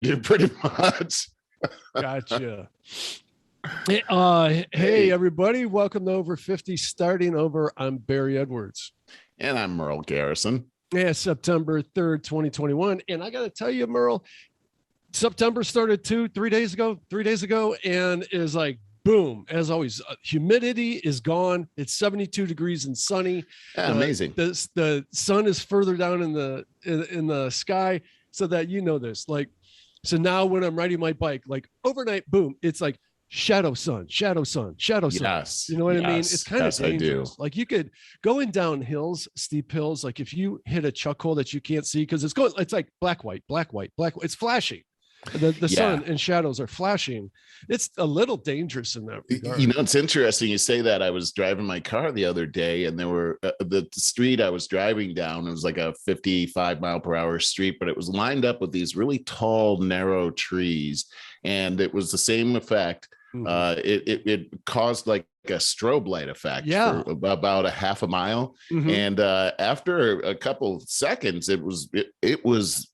Yeah, pretty much. Gotcha. Hey, everybody. Welcome to Over 50 Starting Over. I'm Barry Edwards. And I'm Merle Garrison. Yeah, September 3rd, 2021. And I got to tell you, Merle, September started 3 days ago, and is like, boom, as always, humidity is gone. It's 72 degrees and sunny. Yeah, amazing. The sun is further down in the sky, so that you know this. Like, so now when I'm riding my bike, like overnight, boom, it's like shadow sun. Yes. You know what I mean? It's kind of dangerous. I do. Like, you could going down hills, steep hills. Like, if you hit a chuck hole that you can't see, because it's like black, white. It's flashing. The sun and shadows are flashing. It's a little dangerous in that regard. You know, it's interesting you say that. I was driving my car the other day, and there were the street I was driving down. It was like a 55 mile per hour street, but it was lined up with these really tall, narrow trees, and it was the same effect. Mm-hmm. It caused like a strobe light effect for about a half a mile, and after a couple seconds, it was.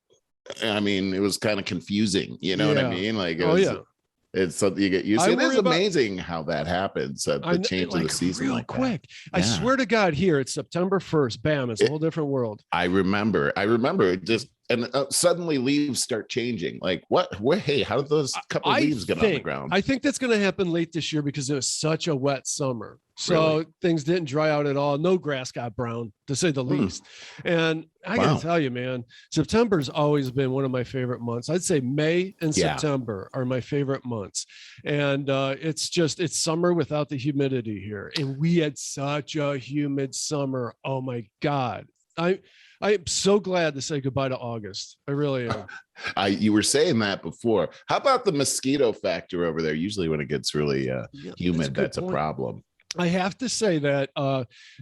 I mean, it was kind of confusing. You know what I mean? Like, it's something you get used to. It is amazing how that happens. The change of the season, real quick. I swear to God, here it's September 1st. Bam! It's a whole different world. I remember. It just suddenly leaves start changing. Like, what? Hey, how did those couple leaves get on the ground? I think that's going to happen late this year because it was such a wet summer. So things didn't dry out at all. No grass got brown, to say the least. And I got to tell you, man, September's always been one of my favorite months. I'd say May and September are my favorite months. And it's summer without the humidity here. And we had such a humid summer. Oh my God. I'm so glad to say goodbye to August. I really am. You were saying that before. How about the mosquito factor over there? Usually when it gets really humid, that's a problem. I have to say that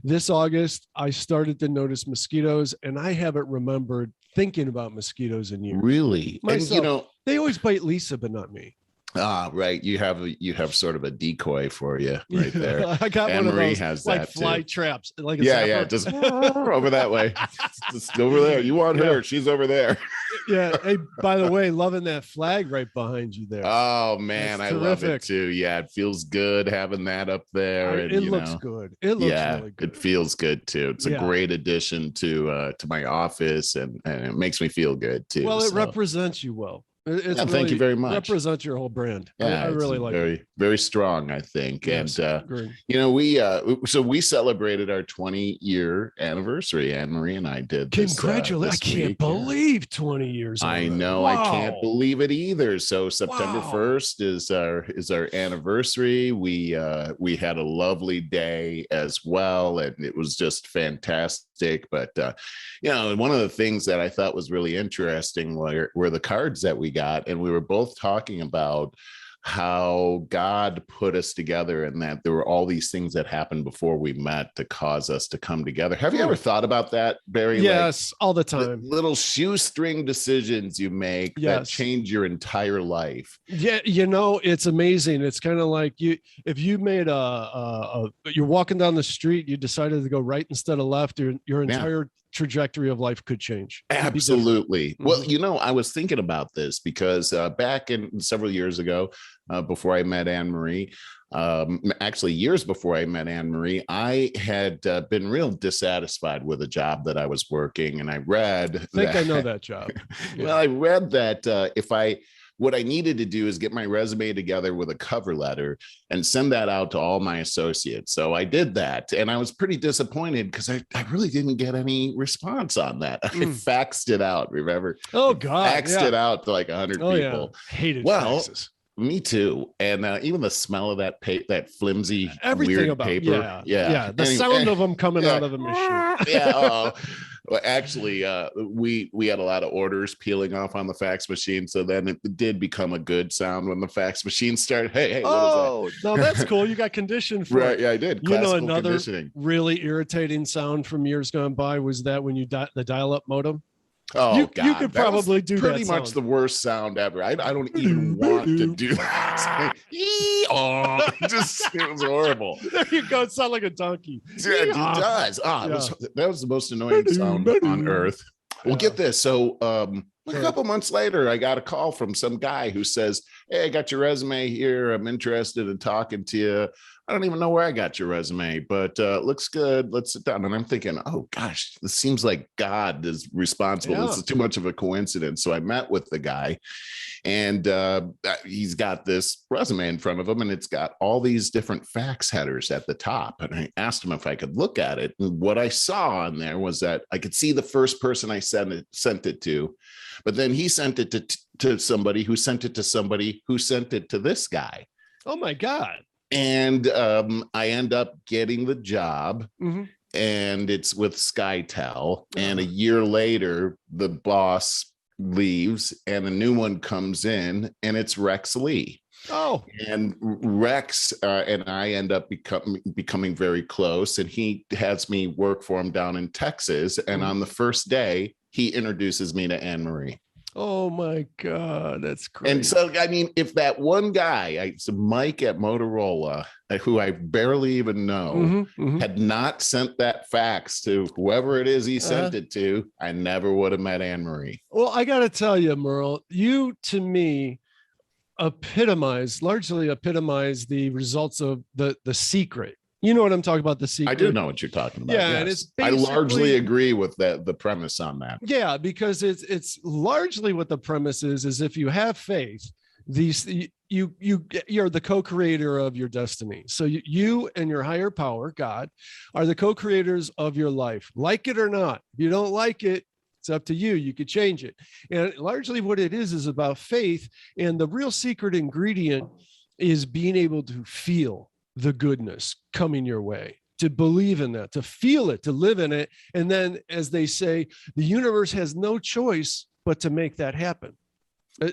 this August, I started to notice mosquitoes, and I haven't remembered thinking about mosquitoes in years. Really? Myself, and they always bite Lisa, but not me. Right. You have sort of a decoy for you right there. I got Anne-Marie one of those has like that fly too. Traps. Like just over that way. Just over there. You want her? She's over there. Yeah. Hey, by the way, loving that flag right behind you there. Oh man, I love it too. Yeah, it feels good having that up there. It looks good. It looks really good. It feels good too. It's a great addition to my office, and it makes me feel good too. Well, it represents you well. Thank you very much. Represents your whole brand. Yeah, I really like it. Very strong, I think. Yes, and we celebrated our 20-year anniversary. Anne-Marie and I did. Congratulations! I can't believe 20 years. I know. Wow. I can't believe it either. So September 1st is our anniversary. We had a lovely day as well, and it was just fantastic. But one of the things that I thought was really interesting were the cards that we got, and we were both talking about how God put us together, and that there were all these things that happened before we met to cause us to come together. Have you ever thought about that, Barry? Yes, all the time. Little shoestring decisions you make that change your entire life. Yeah, it's amazing. It's kind of like if you made you're walking down the street, you decided to go right instead of left, your entire trajectory of life could change. Absolutely. Well, I was thinking about this because back in several years ago, before I met Anne-Marie, actually years before I met Anne-Marie, I had been real dissatisfied with a job that I was working, and I read. I know that job. Yeah. Well, I read that what I needed to do is get my resume together with a cover letter and send that out to all my associates. So I did that, and I was pretty disappointed because I really didn't get any response on that. I faxed it out. Remember? Oh God, faxed it out to like 100 people. Yeah. Hated faxes. Me too. And even the smell of that flimsy, weird paper. Yeah. The sound of them coming out of the machine. Well, actually, we had a lot of orders peeling off on the fax machine. So then it did become a good sound when the fax machine started. Hey, what is that? No, that's cool. You got conditioned for it. Yeah, I did. Another really irritating sound from years gone by was that when you the dial-up modem. Oh, God. You could probably do that. Pretty much the worst sound ever. I don't even want to do that. It was horrible. There you go. It sounds like a donkey. Yeah, it does. That was the most annoying sound on earth. Well, get this. So a couple months later, I got a call from some guy who says, hey, I got your resume here. I'm interested in talking to you. I don't even know where I got your resume, but looks good. Let's sit down. And I'm thinking, oh, gosh, this seems like God is responsible. This is too much of a coincidence. So I met with the guy, and he's got this resume in front of him, and it's got all these different fax headers at the top. And I asked him if I could look at it. And what I saw on there was that I could see the first person I sent it to, but then he sent it to somebody who sent it to somebody who sent it to this guy. Oh, my God. And I end up getting the job, and it's with SkyTel. And a year later, the boss leaves and a new one comes in, and it's Rex Lee. Oh, and Rex and I end up becoming very close, and he has me work for him down in Texas. And on the first day, he introduces me to Anne Marie. Oh my God, that's crazy. And so, I mean, if that one guy, Mike at Motorola, who I barely even know, had not sent that fax to whoever it is he sent it to, I never would have met Anne Marie. Well, I got to tell you, Merle, you to me largely epitomize the results of the secret. You know what I'm talking about, The Secret? I do know what you're talking about. Yeah, yes. And it's I largely agree with the premise on that. Yeah, because it's largely what the premise is if you have faith, you're the co-creator of your destiny. So you and your higher power, God, are the co-creators of your life. Like it or not. If you don't like it, it's up to you. You could change it. And largely what it is about faith. And the real secret ingredient is being able to feel the goodness coming your way, to believe in that, to feel it, to live in it. And then, as they say, the universe has no choice but to make that happen.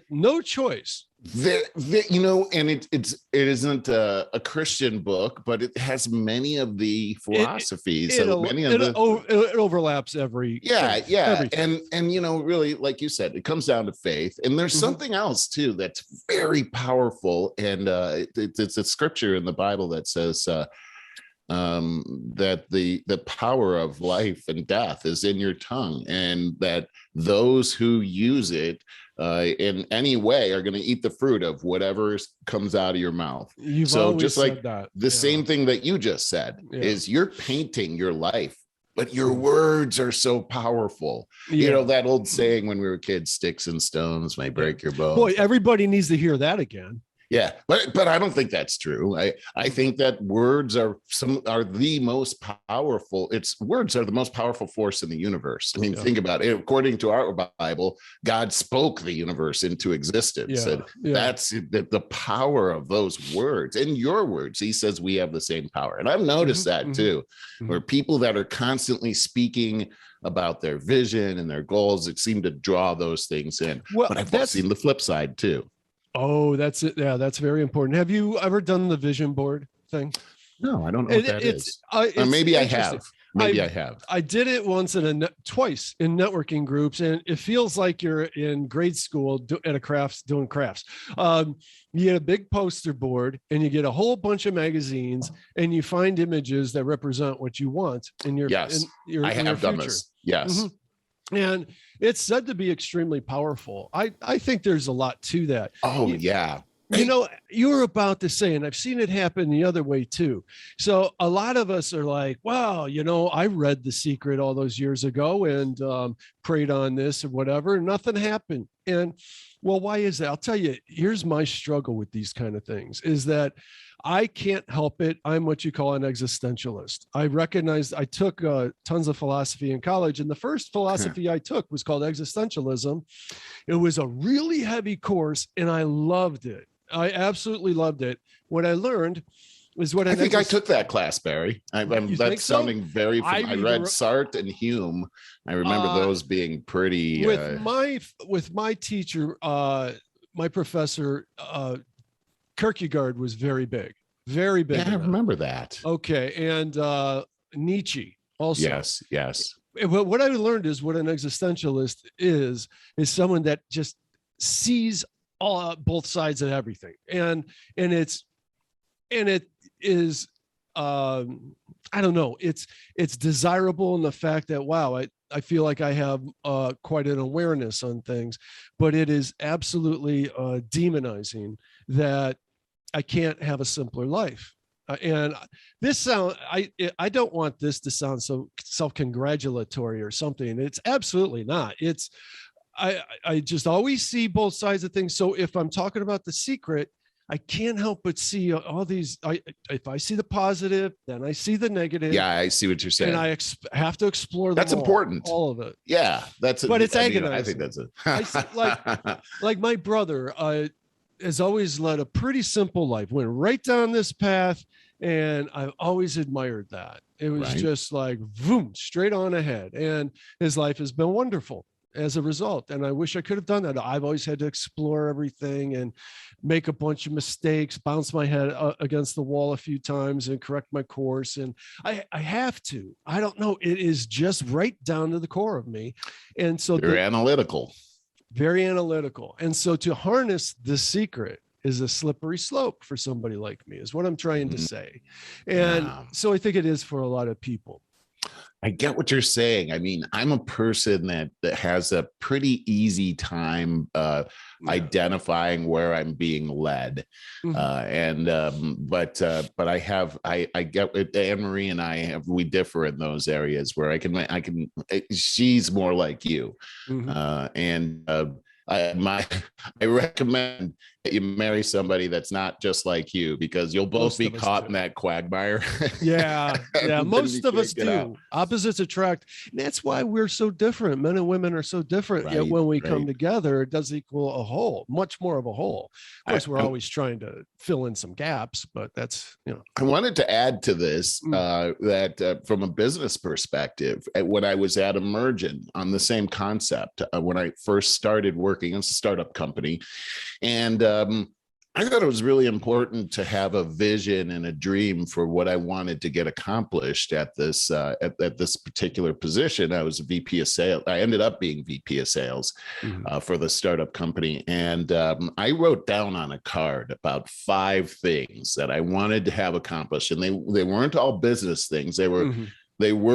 No choice. And it isn't a Christian book, but it has many of the philosophies. It overlaps every. And really, like you said, it comes down to faith. And there's something else too that's very powerful. And it's a scripture in the Bible that says that the power of life and death is in your tongue, and that those who use it in any way are going to eat the fruit of whatever comes out of your mouth. So just like the same thing that you just said is you're painting your life, but your words are so powerful. You know, that old saying when we were kids, sticks and stones may break your bones. Boy, everybody needs to hear that again. Yeah, but I don't think that's true. I think that words are the most powerful. Words are the most powerful force in the universe. I mean, think about it. According to our Bible, God spoke the universe into existence. And that's the power of those words. And your words, he says we have the same power. And I've noticed that too, where people that are constantly speaking about their vision and their goals, it seem to draw those things in. Well, but I've seen the flip side too. Oh, that's it. Yeah, that's very important. Have you ever done the vision board thing? No, I don't know what that is. Or maybe I have. Maybe I have. I did it once twice in networking groups, and it feels like you're in grade school doing crafts. You get a big poster board, and you get a whole bunch of magazines, and you find images that represent what you want in your. Yes, I have done this. Yes. And it's said to be extremely powerful. I think there's a lot to that. Oh, yeah. You know, you were about to say, and I've seen it happen the other way too. So a lot of us are like, wow, I read The Secret all those years ago and prayed on this or whatever, and nothing happened. And well, why is that? I'll tell you, here's my struggle with these kind of things is that I can't help it. I'm what you call an existentialist. I recognized I took tons of philosophy in college, and the first philosophy I took was called existentialism. It was a really heavy course, and I loved it. I absolutely loved it. What I learned is what I think I took that class, Barry. That's sounding very. I read Sartre and Hume. I remember those being pretty. With my teacher, my professor. Kierkegaard was very big. Yeah, I remember that. Okay. And Nietzsche also. Yes. What I learned is what an existentialist is someone that just sees both sides of everything. And it is, I don't know, it's desirable in the fact that, wow, I feel like I have quite an awareness on things, but it is absolutely demonizing that I can't have a simpler life. And this I don't want this to sound so self-congratulatory or something. It's absolutely not. It's, I just always see both sides of things. So if I'm talking about The Secret, I can't help but see all these. If I see the positive, then I see the negative. Yeah, I see what you're saying. And I have to explore them. That's important. All of it. Yeah, that's. But it's agonizing. I think that's like my brother has always led a pretty simple life. Went right down this path, and I've always admired that. It was just like boom, straight on ahead, and his life has been wonderful as a result. And I wish I could have done that. I've always had to explore everything and make a bunch of mistakes, bounce my head against the wall a few times and correct my course. And I have to, I don't know. It is just right down to the core of me. And so you're analytical, very analytical. And so to harness The Secret is a slippery slope for somebody like me, is what I'm trying to say. And so I think it is for a lot of people. I get what you're saying. I mean, I'm a person that has a pretty easy time identifying where I'm being led. But I get it. Anne-Marie and we differ in those areas where I can, she's more like you. I recommend that you marry somebody that's not just like you, because you'll both be caught in that quagmire. Yeah. Most of us do. Opposites attract. And that's why we're so different. Men and women are so different. Yet when we come together, it does equal a whole, much more of a whole. Of course, we're always trying to fill in some gaps, but that's, I wanted to add to this that from a business perspective, when I was at Emergent on the same concept, when I first started working as a startup company, and I thought it was really important to have a vision and a dream for what I wanted to get accomplished at this at this particular position. I was a VP of sales. I ended up being VP of sales for the startup company. And I wrote down on a card about 5 things that I wanted to have accomplished. And they weren't all business things. They were,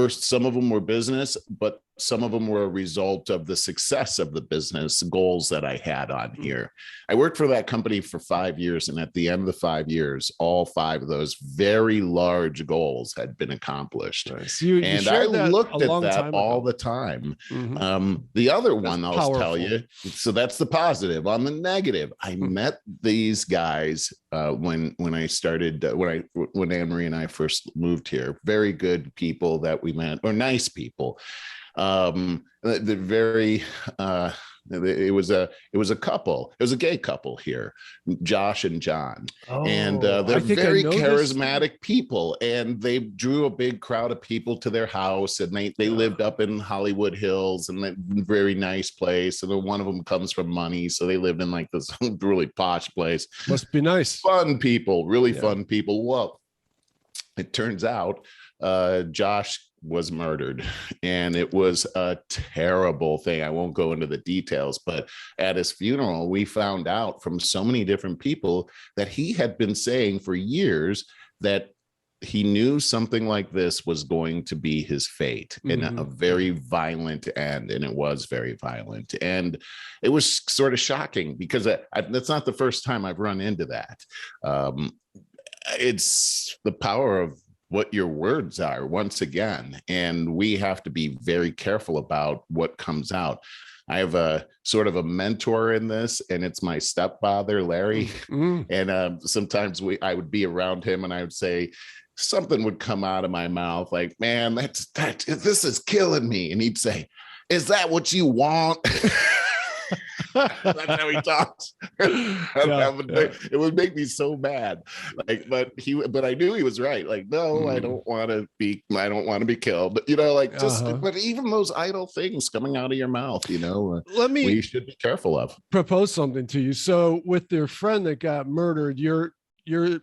some of them were business, but some of them were a result of the success of the business goals that I had on here. I worked for that company for 5 years. And at the end of the 5 years, all 5 of those very large goals had been accomplished. And I looked at that all the time. The other one I'll tell you, so that's the positive. On the negative, I met these guys when Anne-Marie and I first moved here. Very good people that we met, or nice people. The very it was a couple. It was a gay couple here, Josh and John, and they're very charismatic people, and they drew a big crowd of people to their house, and they lived up in Hollywood Hills, and a very nice place. And then one of them comes from money, so they lived in like this really posh place. Must be nice. Fun people, really fun people. Well, it turns out Josh was murdered, and it was a terrible thing. I won't go into the details, but at his funeral, we found out from so many different people that he had been saying for years that he knew something like this was going to be his fate in a very violent end. And it was very violent. And it was sort of shocking, because that's not the first time I've run into that. It's the power of what your words are, once again, and we have to be very careful about what comes out. I have a sort of a mentor in this, and it's my stepfather, Larry. And sometimes I would be around him, and I would say something would come out of my mouth like, "Man, this is killing me," and he'd say, "Is that what you want?" That's how he talks. It would make me so mad. But I knew he was right. Like, no, I don't want to be killed. But even those idle things coming out of your mouth, we should be careful of. Propose something to you. So with your friend that got murdered, you're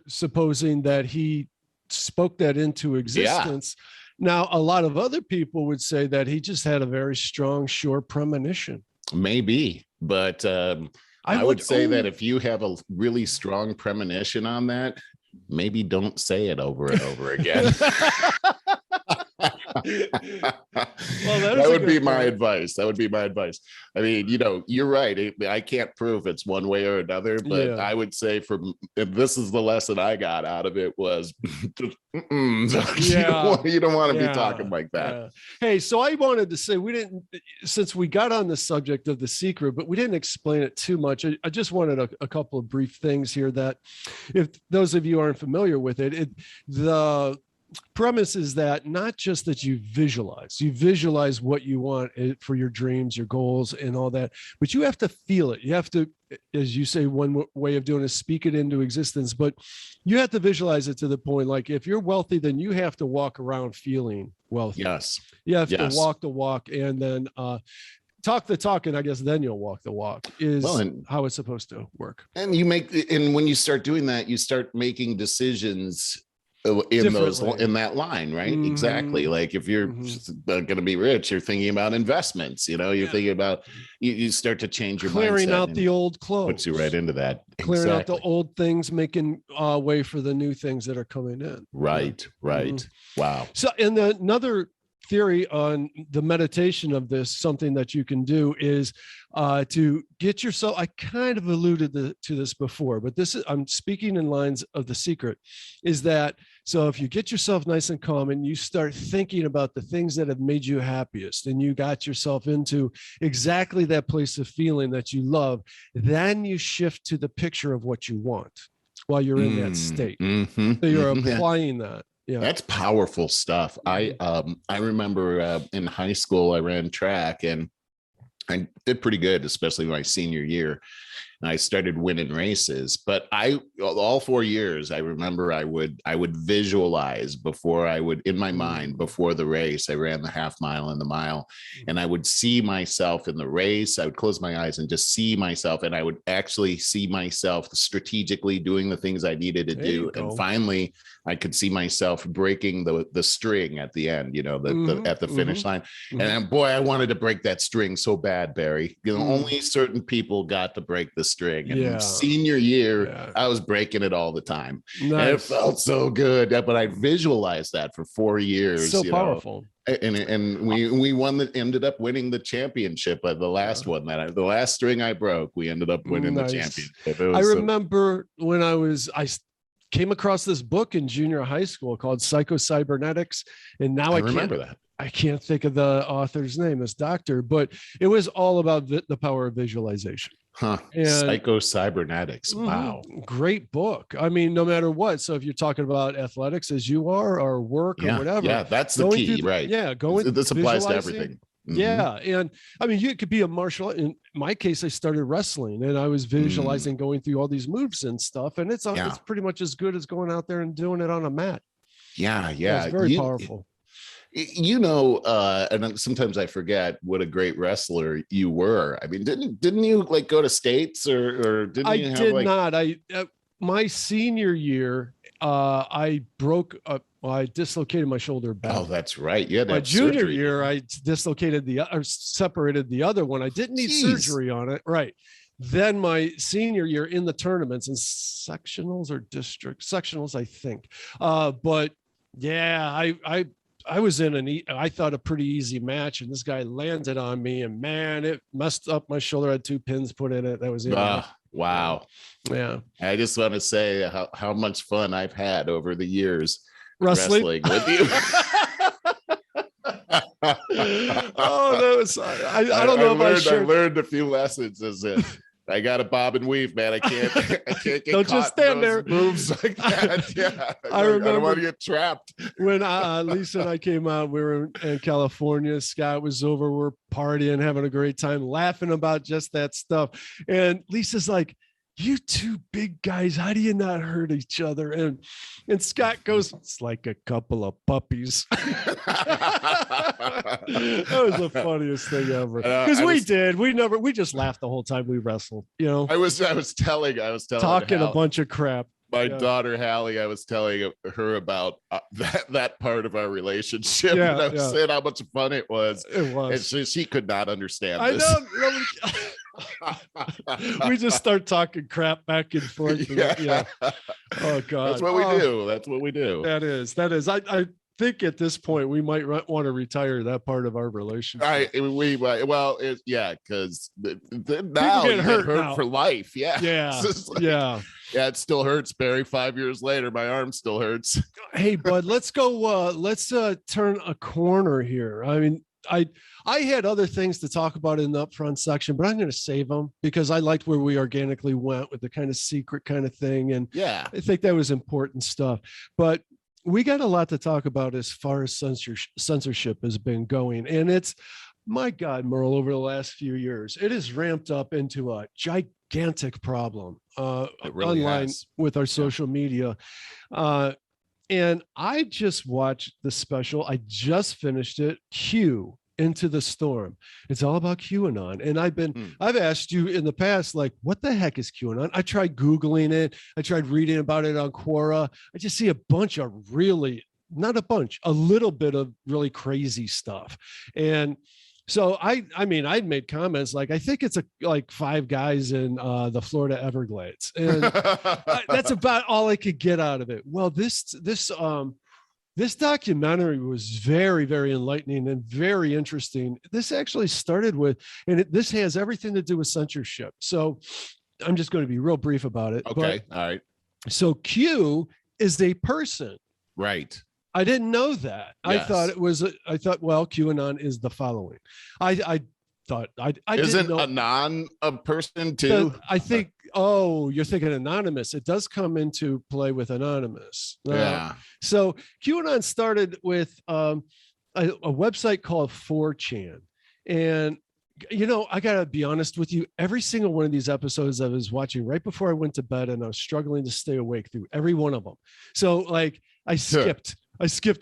supposing that he spoke that into existence. Yeah. Now, a lot of other people would say that he just had a very strong, sure premonition. Maybe, but I would say that if you have a really strong premonition on that, maybe don't say it over and over again. That would be my advice. That would be my advice. I mean, you're right. I can't prove it's one way or another, but I would say this is the lesson I got out of it was just, you don't want to be talking like that. Yeah. Hey, so I wanted to say since we got on the subject of The Secret, but we didn't explain it too much. I just wanted a couple of brief things here that if those of you aren't familiar with it, the premise is that not just that you visualize what you want for your dreams, your goals and all that, but you have to feel it. You have to, as you say, one way of doing it is speak it into existence, but you have to visualize it to the point, like if you're wealthy, then you have to walk around feeling wealthy. Yes. You have to walk the walk, and then talk the talk, and I guess then you'll walk the walk is how it's supposed to work. And when you start doing that, you start making decisions in that line, right? Mm-hmm. Exactly. Like if you're going to be rich, you're thinking about investments, you're thinking about, you start to change your clearing mindset out the old clothes, puts you right into that. Clearing out the old things, making way for the new things that are coming in. Right. Wow. So, and another theory on the meditation of this, something that you can do is to get yourself, I kind of alluded to this before, but I'm speaking in lines of The Secret, is that, so if you get yourself nice and calm and you start thinking about the things that have made you happiest, and you got yourself into exactly that place of feeling that you love, then you shift to the picture of what you want while you're in that state. So you're applying that. Yeah, that's powerful stuff. I remember in high school I ran track, and I did pretty good, especially my senior year. And I started winning races, but all 4 years, I remember I would visualize in my mind before the race. I ran the half mile and the mile, and I would see myself in the race. I would close my eyes and just see myself, and I would actually see myself strategically doing the things I needed to do. And finally, I could see myself breaking the string at the end, at the finish line. And boy, I wanted to break that string so bad, Barry. Only certain people got to break the string. And senior year, I was breaking it all the time. Nice. And it felt so good. But I visualized that for 4 years. So powerful. And we ended up winning the championship. The last one the last string I broke, we ended up winning the championship. I remember when I came across this book in junior high school called Psycho-Cybernetics, and now I remember that. I can't think of the author's name, this doctor, but it was all about the power of visualization. Psycho-Cybernetics. Wow. Great book. I mean, no matter what. So if you're talking about athletics as you are, or work or whatever. Yeah, that's the key, right? Yeah. This applies to everything. Yeah. And I mean, you could be a martial. In my case, I started wrestling, and I was visualizing going through all these moves and stuff. And it's pretty much as good as going out there and doing it on a mat. Yeah. It's very powerful. And sometimes I forget what a great wrestler you were. I mean, didn't you like go to states or didn't you have did not. My senior year, I dislocated my shoulder back. Oh, that's right. Yeah, my junior year, I dislocated separated the other one. I didn't need surgery on it. Right. Then my senior year in the tournaments and sectionals or district sectionals, I think. But yeah, I was in I thought a pretty easy match, and this guy landed on me, and man, it messed up my shoulder. I had 2 pins put in it. That was it. Wow. Yeah. I just want to say how much fun I've had over the years wrestling with you. Oh, that was, I don't know if I learned a few lessons as I got a bob and weave, man. I can't get don't just stand there. Moves like that. Yeah, I don't want to get trapped. When Lisa and I came out, we were in California. Scott was over. We're partying, having a great time, laughing about just that stuff. And Lisa's like, "You two big guys, how do you not hurt each other?" And Scott goes, "It's like a couple of puppies." That was the funniest thing ever. Because we just laughed the whole time we wrestled. I was telling talking a bunch of crap. My daughter Hallie, I was telling her about that part of our relationship. Yeah, and I was saying how much fun it was. It was. And she could not understand this. I know. We just start talking crap back and forth. Yeah. Oh God. That's what we do. That's what we do. That is. I think at this point we might want to retire that part of our relationship. Because now you get hurt for life. Yeah. Yeah. It still hurts, Barry. 5 years later, my arm still hurts. Hey, bud, let's go. Let's turn a corner here. I mean, I had other things to talk about in the upfront section, but I'm going to save them because I liked where we organically went with the kind of secret kind of thing. And yeah, I think that was important stuff. But we got a lot to talk about as far as censorship has been going. And it's, my God, Merle, over the last few years, it has ramped up into a gigantic problem really online has. with our social media. And I just watched the special. I just finished it. Q Into the Storm. It's all about QAnon. And I've asked you in the past, like, what the heck is QAnon? I tried Googling it. I tried reading about it on Quora. I just see a bunch of a little bit of really crazy stuff. And so I mean, I'd made comments like, I think it's like 5 guys in the Florida Everglades, and that's about all I could get out of it. Well, this documentary was very, very enlightening and very interesting. This actually started with, this has everything to do with censorship. So I'm just going to be real brief about it. Okay. All right. So Q is a person. Right. I didn't know that. Yes. I thought, well, QAnon is the following. I thought I isn't didn't know. Anon a person too? I think, you're thinking anonymous. It does come into play with anonymous. Yeah. So QAnon started with a website called 4chan. And, I got to be honest with you. Every single one of these episodes I was watching right before I went to bed, and I was struggling to stay awake through every one of them. So like I skipped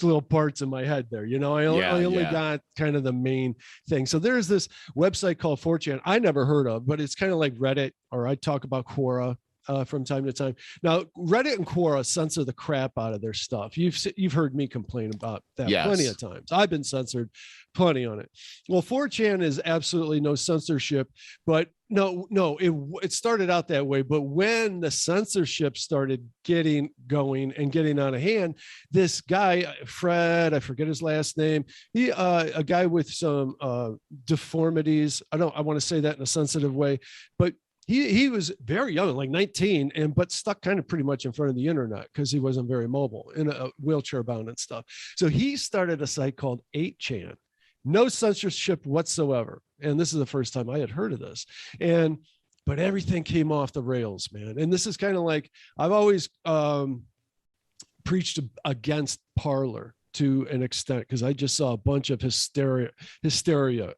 little parts in my head there. I only got kind of the main thing. So there's this website called 4chan I never heard of, but it's kind of like Reddit, or I talk about Quora from time to time. Now, Reddit and Quora censor the crap out of their stuff. You've heard me complain about that plenty of times. I've been censored plenty on it. Well, 4chan is absolutely no censorship, but no, it started out that way. But when the censorship started getting going and getting out of hand, this guy, Fred, I forget his last name, a guy with some deformities. I want to say that in a sensitive way, but he was very young, like 19, but stuck kind of pretty much in front of the internet because he wasn't very mobile, in a wheelchair bound and stuff. So he started a site called 8chan. No censorship whatsoever. And this is the first time I had heard of this. But everything came off the rails, man. And this is kind of like, I've always preached against Parler to an extent, because I just saw a bunch of hysteria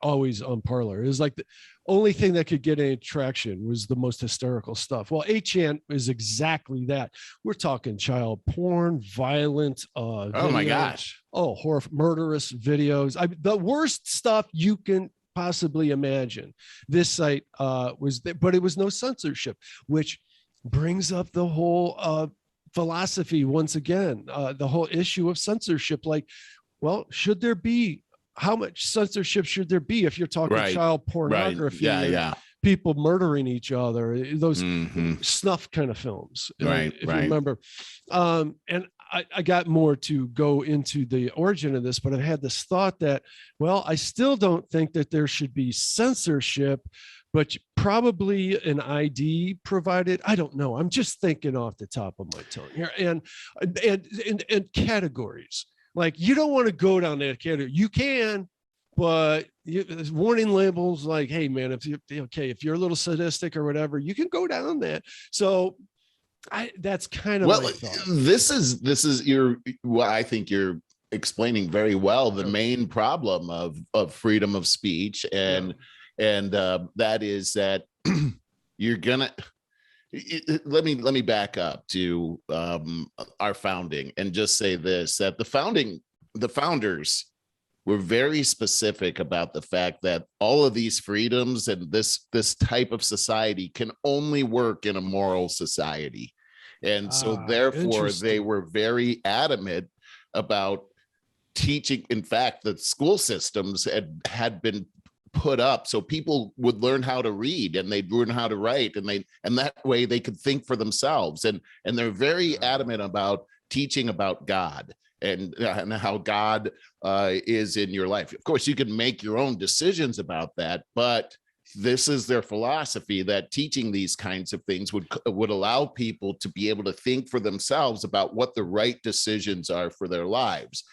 always on Parler. It was like the only thing that could get any traction was the most hysterical stuff. Well, 8chan is exactly that. We're talking child porn, violent, oh my gosh, horror, murderous videos. The worst stuff you can possibly imagine. This site was there, but it was no censorship, which brings up the whole philosophy once again, the whole issue of censorship. Like, well, how much censorship should there be if you're talking child pornography, people murdering each other, those snuff kind of films, if you remember. And I got more to go into the origin of this, but I've had this thought that, well, I still don't think that there should be censorship, but probably an ID provided. I don't know. I'm just thinking off the top of my tongue here. And categories. Like, you don't want to go down that category. You can, but there's warning labels like, hey man, if you're a little sadistic or whatever, you can go down that. So that's kind of my thought. This is I think you're explaining very well the main problem of freedom of speech, and that is that you're gonna let me back up to our founding and just say this, that the founders were very specific about the fact that all of these freedoms and this type of society can only work in a moral society. And so therefore they were very adamant about teaching. In fact, the school systems had been put up so people would learn how to read and they'd learn how to write, and that way they could think for themselves. And they're very adamant about teaching about God and how God is in your life. Of course, you can make your own decisions about that, but this is their philosophy, that teaching these kinds of things would allow people to be able to think for themselves about what the right decisions are for their lives.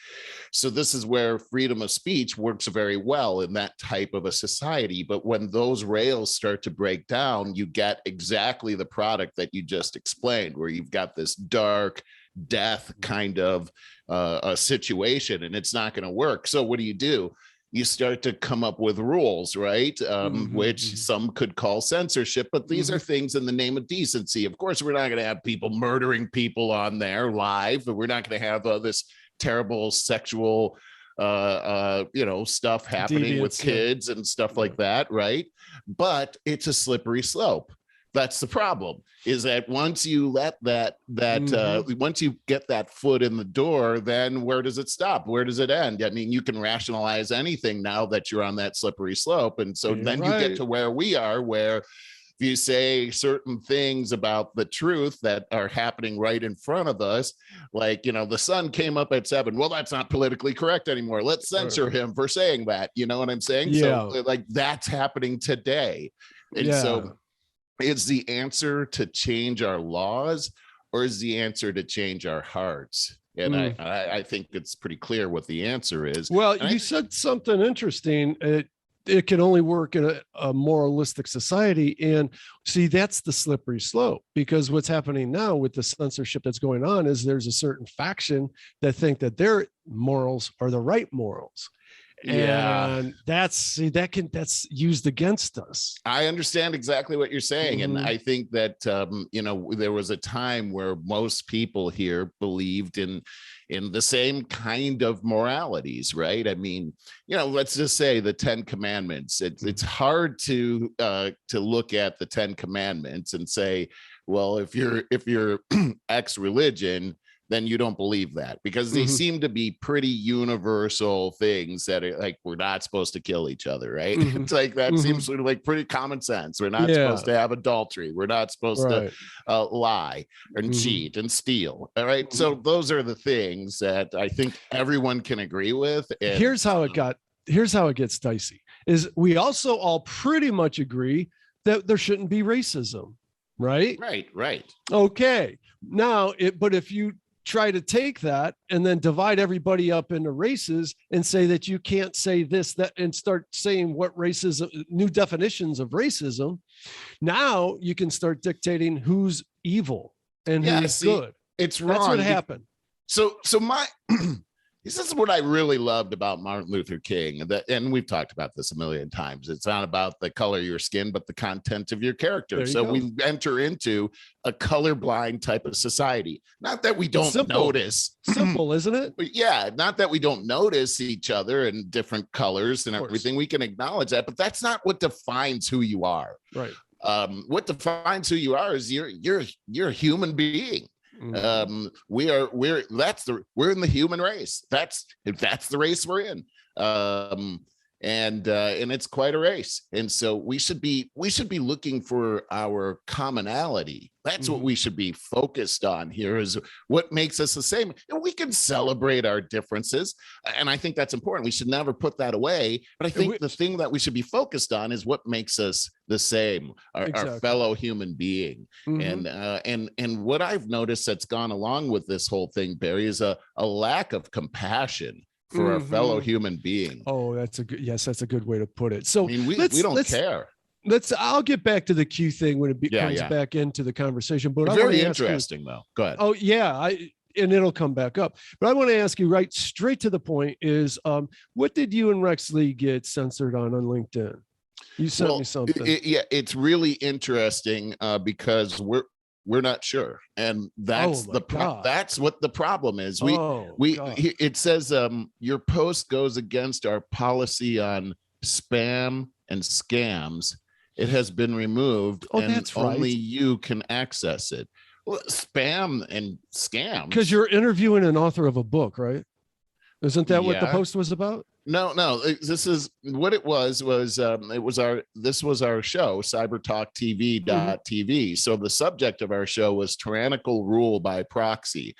So this is where freedom of speech works very well in that type of a society. But when those rails start to break down, you get exactly the product that you just explained, where you've got this dark death kind of a situation, and it's not going to work. So what do? You start to come up with rules, right? Which some could call censorship, but these are things in the name of decency. Of course, we're not going to have people murdering people on there live, but we're not going to have this terrible sexual, stuff happening with kids and stuff like that, right? But it's a slippery slope. That's the problem, is that once you let once you get that foot in the door, then where does it stop? Where does it end? I mean, you can rationalize anything now that you're on that slippery slope. And so then you get to where we are, where if you say certain things about the truth that are happening right in front of us, like, the sun came up at 7. Well, that's not politically correct anymore. Let's censor him for saying that. You know what I'm saying? Yeah. So like that's happening today. And so is the answer to change our laws, or is the answer to change our hearts? And I think it's pretty clear what the answer is. Well, you said something interesting. It can only work in a moralistic society. And see, that's the slippery slope, because what's happening now with the censorship that's going on is there's a certain faction that think that their morals are the right morals. And that's used against us. I understand exactly what you're saying. And I think that, there was a time where most people here believed in the same kind of moralities, right? I mean, let's just say the 10 Commandments. It's hard to look at the 10 Commandments and say, well, if you're X religion, then you don't believe that, because they seem to be pretty universal things that are like, we're not supposed to kill each other, right? It's like that seems sort of like pretty common sense. We're not supposed to have adultery. We're not supposed to lie and cheat and steal. All right. So those are the things that I think everyone can agree with. And here's how it gets dicey, is we also all pretty much agree that there shouldn't be racism, right? Right. Okay. Now, but if you try to take that and then divide everybody up into races and say that you can't say this, that, and start saying what racism, new definitions of racism, now you can start dictating who's evil and who's good. It's wrong. That's what happened. So this is what I really loved about Martin Luther King, and we've talked about this a million times. It's not about the color of your skin, but the content of your character. So we enter into a colorblind type of society. Not that we don't notice. Simple, isn't it? Yeah, not that we don't notice each other in different colors and everything. We can acknowledge that, but that's not what defines who you are. Right. What defines who you are is you're a human being. We're in the human race. That's the race we're in. And it's quite a race. And so we should be looking for our commonality. That's what we should be focused on here, is what makes us the same. And we can celebrate our differences. And I think that's important. We should never put that away. But I think the thing that we should be focused on is what makes us the same, our fellow human being. And what I've noticed that's gone along with this whole thing, Barry, is a lack of compassion for our fellow human being. Oh, that's a good way to put it. So I mean, we don't care. I'll get back to the Q thing when it comes back into the conversation. But very interesting though. Go ahead. Oh yeah, and it'll come back up. But I want to ask you right straight to the point is, what did you and Rex Lee get censored on LinkedIn? You sent me something. It's really interesting because we're not sure, and that's that's what the problem is. It says your post goes against our policy on spam and scams. It has been removed, and that's only you can access it. Well, spam and scams, because you're interviewing an author of a book, right? Isn't that what the post was about? No. This is what it was this was our show, cybertalktv.tv. So the subject of our show was tyrannical rule by proxy.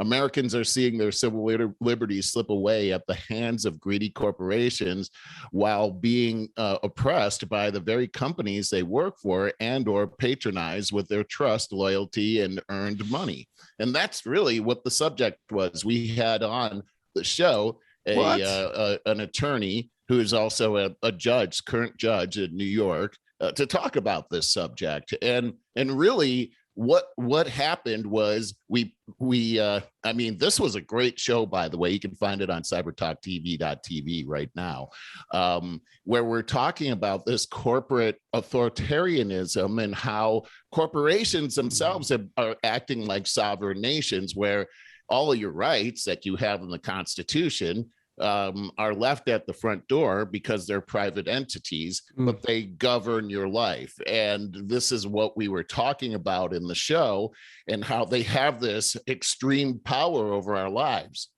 Americans are seeing their civil liberties slip away at the hands of greedy corporations while being oppressed by the very companies they work for and or patronize with their trust, loyalty, and earned money. And that's really what the subject was. We had on the show an attorney who is also a judge, current judge in New York, to talk about this subject. And really what happened was we I mean, this was a great show, by the way. You can find it on cybertalktv.tv right now, where we're talking about this corporate authoritarianism and how corporations themselves are acting like sovereign nations, where all of your rights that you have in the Constitution are left at the front door because they're private entities, but they govern your life. And this is what we were talking about in the show, and how they have this extreme power over our lives.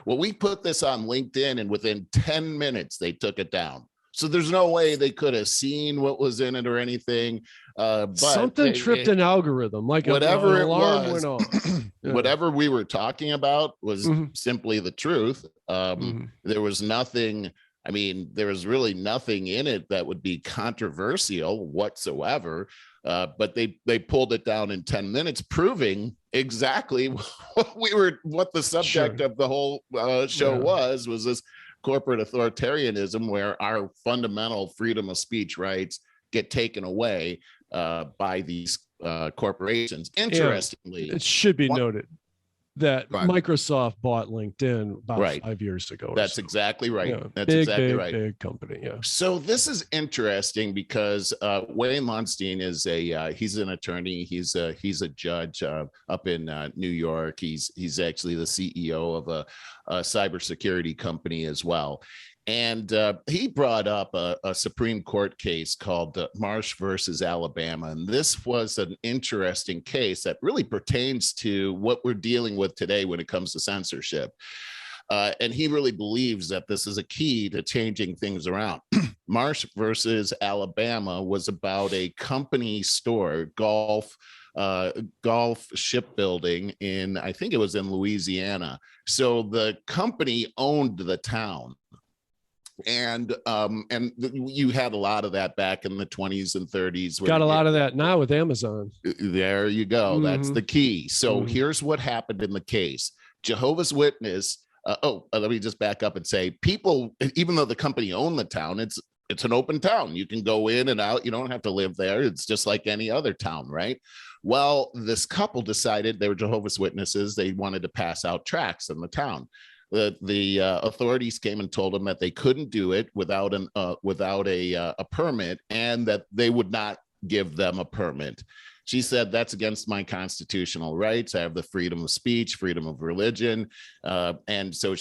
Well, we put this on LinkedIn, and within 10 minutes, they took it down. So there's no way they could have seen what was in it or anything. But something tripped an algorithm, like whatever an it alarm was, went off. Yeah. Whatever we were talking about was simply the truth. There was nothing. I mean, there was really nothing in it that would be controversial whatsoever. But they pulled it down in 10 minutes, proving exactly what the subject of the whole show was this corporate authoritarianism, where our fundamental freedom of speech rights get taken away by these corporations. Interestingly, it should be noted that Microsoft bought LinkedIn about 5 years ago. That's exactly right. Yeah. That's exactly right. Big company. Yeah. So this is interesting because Wayne Lonstein is he's an attorney. He's a judge up in New York. He's actually the CEO of a cybersecurity company as well. And he brought up a Supreme Court case called Marsh versus Alabama. And this was an interesting case that really pertains to what we're dealing with today when it comes to censorship. And he really believes that this is a key to changing things around. Marsh versus Alabama was about a company store, golf shipbuilding in, I think it was in Louisiana. So the company owned the town. And you had a lot of that back in the 20s and 30s. Got a lot of that now with Amazon. There you go. That's the key. So here's what happened in the case. Jehovah's Witness. Let me just back up and say, people, even though the company owned the town, it's an open town. You can go in and out. You don't have to live there. It's just like any other town, right? Well, this couple decided, they were Jehovah's Witnesses. They wanted to pass out tracts in the town. The authorities came and told them that they couldn't do it without a permit, and that they would not give them a permit. She said, that's against my constitutional rights. I have the freedom of speech, freedom of religion. And so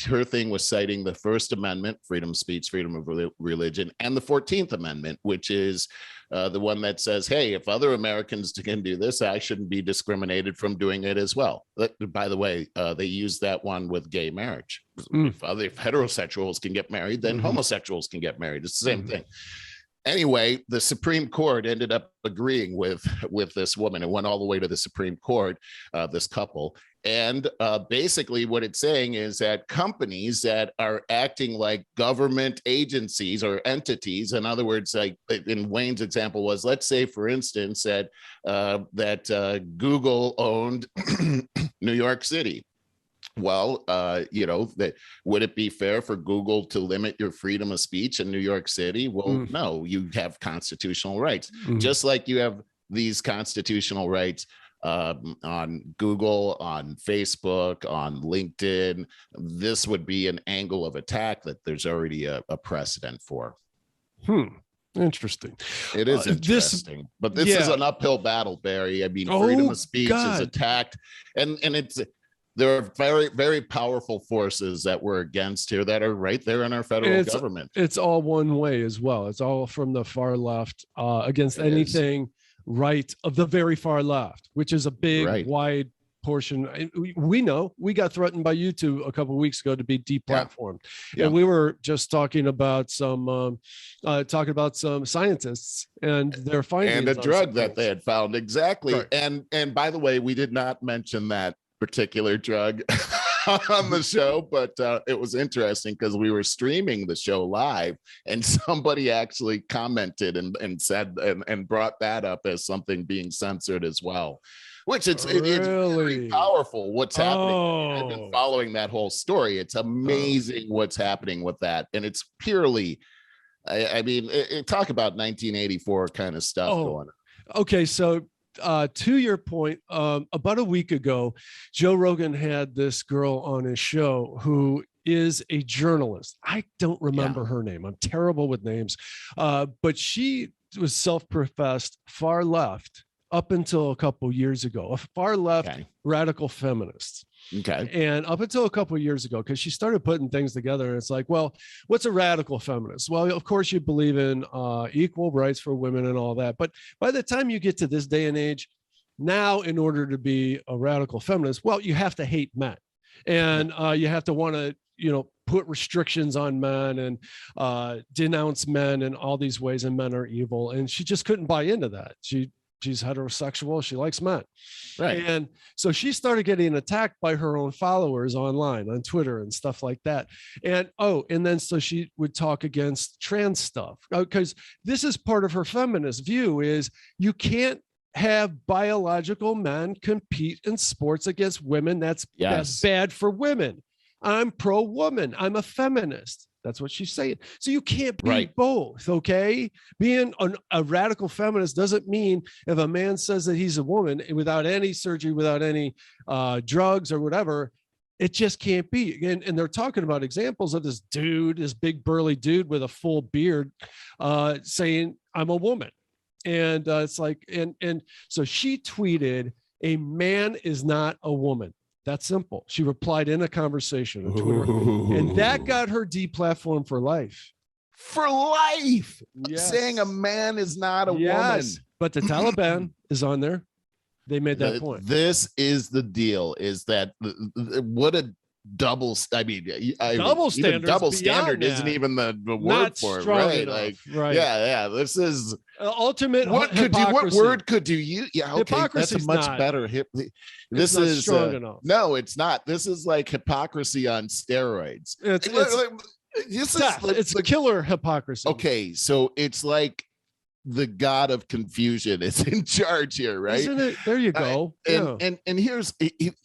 her thing was citing the First Amendment, freedom of speech, freedom of religion, and the 14th Amendment, which is the one that says, hey, if other Americans can do this, I shouldn't be discriminated from doing it as well. By the way, they use that one with gay marriage. If heterosexuals can get married, then homosexuals can get married. It's the same thing. Anyway, the Supreme Court ended up agreeing with this woman. It went all the way to the Supreme Court, this couple. And basically what it's saying is that companies that are acting like government agencies or entities, in other words, like in Wayne's example was, let's say, for instance, that Google owned New York City. Well, would it be fair for Google to limit your freedom of speech in New York City? Well, no, you have constitutional rights, just like you have these constitutional rights on Google, on Facebook, on LinkedIn. This would be an angle of attack that there's already a precedent for. Interesting. It is interesting, but this is an uphill battle, Barry. I mean, freedom of speech is attacked, and there are very, very powerful forces that we're against here that are right there in our federal government. It's all one way as well. It's all from the far left against anything right of the very far left, which is a big, wide portion. We know we got threatened by YouTube a couple of weeks ago to be deplatformed. And we were just talking about some scientists and their findings and a drug that they had found. Exactly. And by the way, we did not mention that particular drug on the show, but it was interesting because we were streaming the show live, and somebody actually commented and said and brought that up as something being censored as well. Which it's really powerful what's happening. I've been following that whole story. It's amazing what's happening with that, and it's purely. I mean, talk about 1984 kind of stuff going on. Okay, so to your point, about a week ago, Joe Rogan had this girl on his show who is a journalist. I don't remember her name. I'm terrible with names, but she was self-professed far left up until a couple years ago, a far left radical feminist. Okay. And up until a couple of years ago, because she started putting things together, and it's like, well, what's a radical feminist? Well, of course, you believe in equal rights for women and all that. But by the time you get to this day and age, now, in order to be a radical feminist, well, you have to hate men, and you have to want to, put restrictions on men and denounce men in all these ways, and men are evil. And she just couldn't buy into that. She's heterosexual. She likes men. Right. And so she started getting attacked by her own followers online on Twitter and stuff like that. And then so she would talk against trans stuff, because this is part of her feminist view is you can't have biological men compete in sports against women. That's bad for women. I'm pro-woman. I'm a feminist. That's what she's saying. So you can't be both, okay? Being a radical feminist doesn't mean if a man says that he's a woman without any surgery, without any drugs or whatever, it just can't be. And they're talking about examples of this dude, this big burly dude with a full beard saying, I'm a woman. And it's like, and so she tweeted, a man is not a woman. That's simple. She replied in a conversation on Twitter, and that got her deplatformed for life. For life, saying a man is not a woman. But the Taliban is on there. They made that point. This is the deal: is that what a double? I mean, double standard isn't even the word for it, right? Like, yeah. This is ultimate. What word could you use? Yeah, okay, that's a much better. This is strong enough. No, it's not. This is like hypocrisy on steroids. It's killer hypocrisy. Okay, so it's like the god of confusion is in charge here, right? Isn't it? There you go. And here's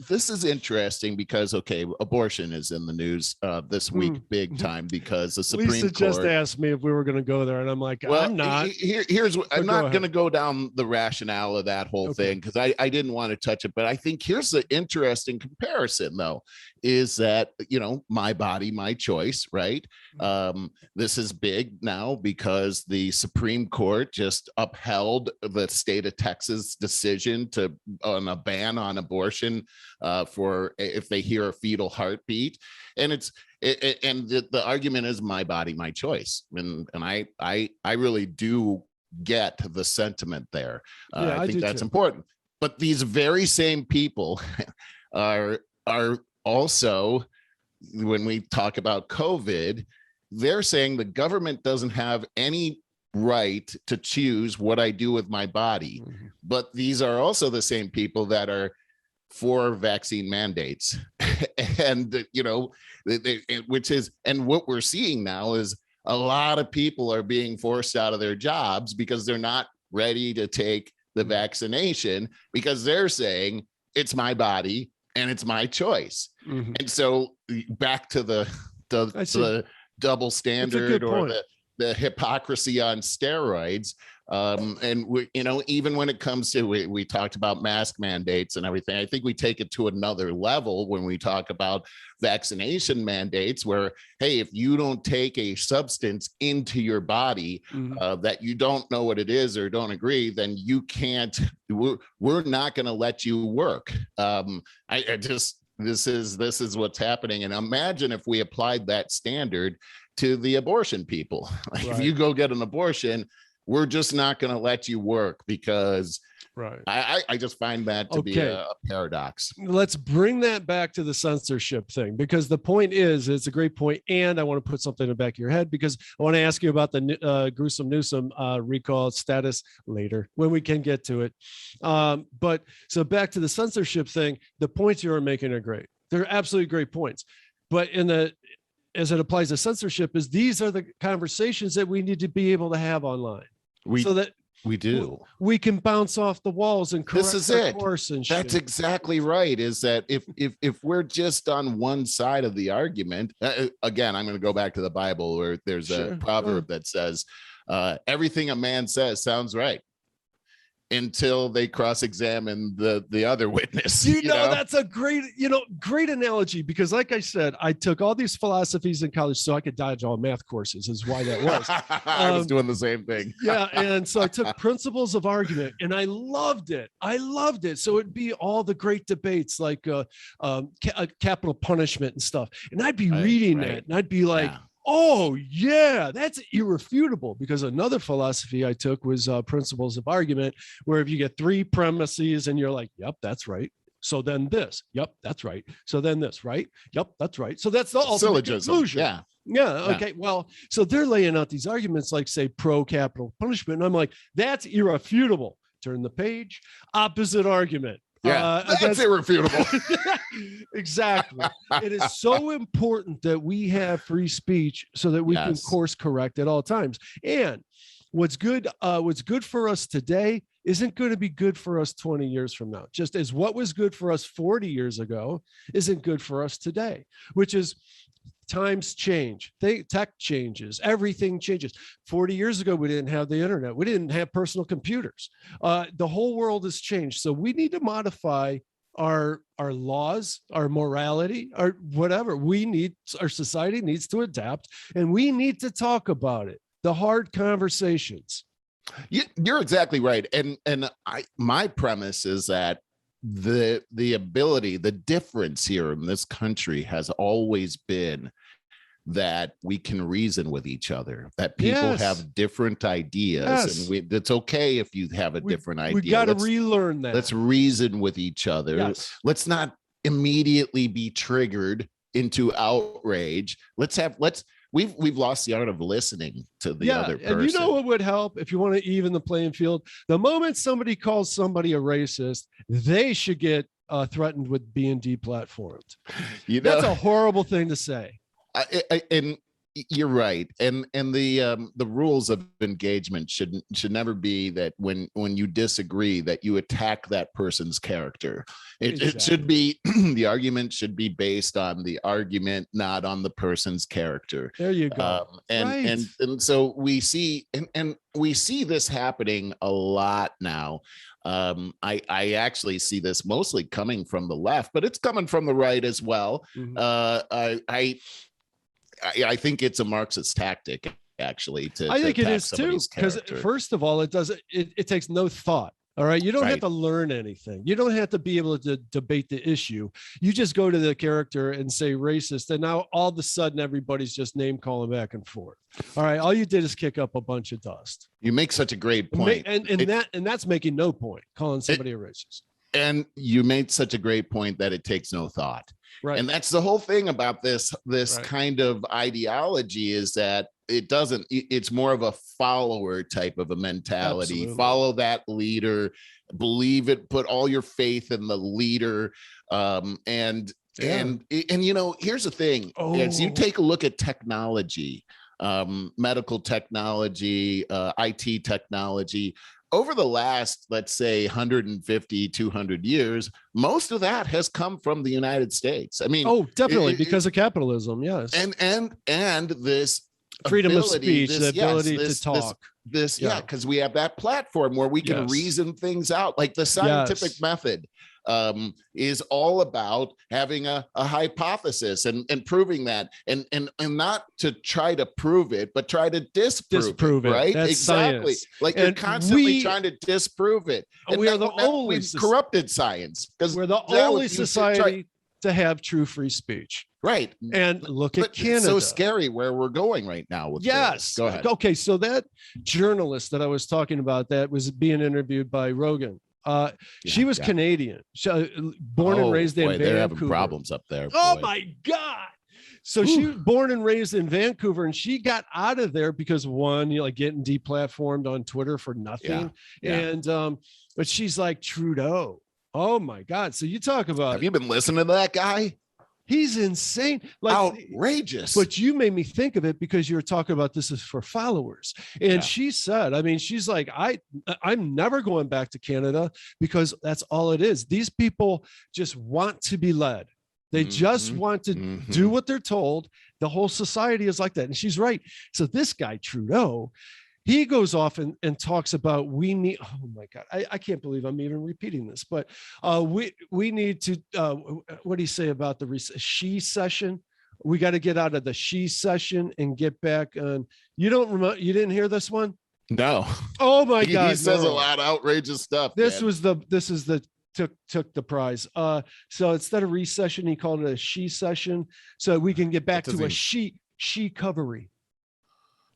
this is interesting because abortion is in the news this week big time because the Supreme Lisa Court just asked me if we were going to go there, and I'm like, I'm not. I'm not going to go down the rationale of that whole thing because I didn't want to touch it, but I think here's the interesting comparison though, is that my body, my choice, right? This is big now because the Supreme Court just upheld the state of Texas decision on a ban on abortion for if they hear a fetal heartbeat, and the argument is my body, my choice, and I really do get the sentiment there. I think that's important. But these very same people are also, when we talk about COVID, they're saying the government doesn't have any right to choose what I do with my body. But these are also the same people that are for vaccine mandates. And, and what we're seeing now is a lot of people are being forced out of their jobs because they're not ready to take the vaccination because they're saying it's my body and it's my choice. And so back to the double standard or the hypocrisy on steroids. And even when it comes to, we talked about mask mandates and everything, I think we take it to another level when we talk about vaccination mandates where, hey, if you don't take a substance into your body that you don't know what it is or don't agree, then you can't, we're not going to let you work. This is what's happening. And imagine if we applied that standard to the abortion people. If you go get an abortion, we're just not going to let you work because right. I just find that to be a paradox. Let's bring that back to the censorship thing, because the point is, it's a great point, and I want to put something in the back of your head, because I want to ask you about the gruesome Newsom recall status later when we can get to it. But so back to the censorship thing, the points you are making are great. They're absolutely great points. But as it applies to censorship, is these are the conversations that we need to be able to have online. So that we do. We can bounce off the walls and correct this is it. Course and shit. That's exactly right. Is that if we're just on one side of the argument, again, I'm going to go back to the Bible where there's a proverb that says, everything a man says sounds right until they cross-examine the other witness. You know, that's a great analogy, because like I said, I took all these philosophies in college so I could dodge all math courses, is why that was. I was doing the same thing. Yeah. And so I took principles of argument and I loved it. So it'd be all the great debates like capital punishment and stuff. And I'd be reading that and I'd be like, oh yeah, that's irrefutable. Because another philosophy I took was principles of argument, where if you get three premises and you're like, yep, that's right. So then this, yep, that's right. So then this, right? Yep, that's right. So that's the ultimate conclusion. Yeah. Okay. Well, so they're laying out these arguments like, say, pro capital punishment. And I'm like, that's irrefutable. Turn the page, opposite argument. Yeah, that's irrefutable. Exactly. It is so important that we have free speech so that we can course correct at all times. And what's good for us today isn't going to be good for us 20 years from now. Just as what was good for us 40 years ago isn't good for us today, which is times change, tech changes, everything changes. 40 years ago, we didn't have the internet. We didn't have personal computers. The whole world has changed. So we need to modify our laws, our morality, our whatever. Our society needs to adapt, and we need to talk about it. The hard conversations. You're exactly right. And my premise is that the ability, the difference here in this country has always been that we can reason with each other, that people have different ideas, and it's okay if you have a different idea. We got to relearn that. Let's reason with each other. Let's not immediately be triggered into outrage. We've lost the art of listening to the other person. And you know what would help if you want to even the playing field? The moment somebody calls somebody a racist, they should get threatened with being deplatformed. That's a horrible thing to say. And you're right. And the rules of engagement should never be that when you disagree that you attack that person's character. It should be the argument should be based on the argument, not on the person's character. There you go. And so we see and we see this happening a lot now. I actually see this mostly coming from the left, but it's coming from the right as well. Mm-hmm. I think it's a Marxist tactic, actually. I think it is too, because first of all, it takes no thought. All right, you don't have to learn anything. You don't have to be able to debate the issue. You just go to the character and say racist, and now all of a sudden everybody's just name calling back and forth. All right, all you did is kick up a bunch of dust. You make such a great point, and that's making no point calling somebody a racist. And you made such a great point that it takes no thought. Right. And that's the whole thing about this kind of ideology, is that it's more of a follower type of a mentality. Absolutely. Follow that leader, believe it, put all your faith in the leader. And you know, here's the thing, as you take a look at technology, medical technology, IT technology, over the last, let's say 150, 200 years, most of that has come from the United States. I mean, definitely because of capitalism. Yes. And this freedom of speech, the ability to talk. Because we have that platform where we can reason things out. Like the scientific method is all about having a hypothesis and proving that, and not to try to prove it, but try to disprove it. Right? That's exactly. Science. Like you're constantly trying to disprove it. And we are the only corrupted science, because we're the only society to have true free speech. Right. And look at Canada. It's so scary where we're going right now with this. Go ahead. Okay. So that journalist that I was talking about that was being interviewed by Rogan. She was Canadian, born and raised in Vancouver. They're having problems up there. Oh my God. So she was born and raised in Vancouver, and she got out of there because one, like getting deplatformed on Twitter for nothing. And but she's like Trudeau. Oh my God. So you talk about, have you been listening to that guy? He's insane. Like outrageous. But you made me think of it because you were talking about this is for followers. And she said, I mean, she's like, I'm never going back to Canada because that's all it is. These people just want to be led. They just want to do what they're told. The whole society is like that. And she's right. So this guy, Trudeau, he goes off and talks about we need, oh my God, I can't believe I'm even repeating this, but we need to, what do you say about the she session? We got to get out of the she session and get back on. You don't remember, you didn't hear this one? No. Oh my God. He says a lot of outrageous stuff. This is the took the prize. So instead of recession, he called it a she session. So we can get back to a she covery.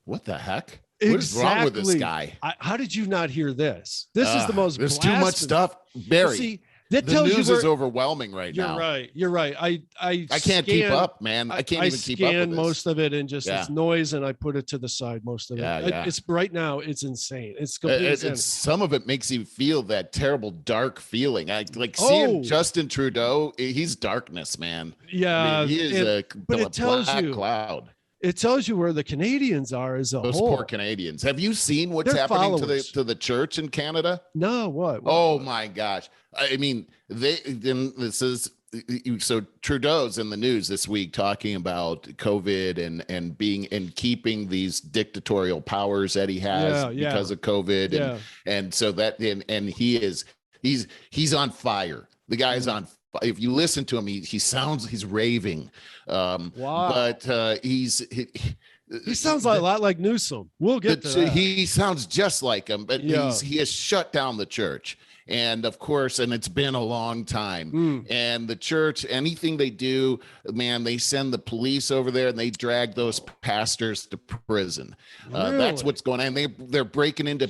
What the heck? Exactly. What is wrong with this guy? How did you not hear this? This is the most. There's too much stuff. Barry, see, that the tells news you is overwhelming right now. You're right. I can't keep up, man. I can't even keep up with this. Most of it and just it's noise, and I put it to the side. Most of it. It's right now. It's insane. It's completely some of it makes you feel that terrible dark feeling. Seeing Justin Trudeau. He's darkness, man. Yeah, I mean, he is but it tells black you cloud. It tells you where the Canadians are as a whole. Those poor Canadians. Have you seen what's happening to the church in Canada? No, what? Oh my gosh. I mean, so Trudeau's in the news this week talking about COVID and keeping these dictatorial powers that he has because of COVID. And so that, and he's on fire. The guy's on fire. If you listen to him, he's raving. But he sounds a lot like Newsom. We'll get to that. He sounds just like him, but he has shut down the church. And of course, and it's been a long time. And the church, anything they do, man, they send the police over there and they drag those pastors to prison. Really? That's what's going on. They're breaking into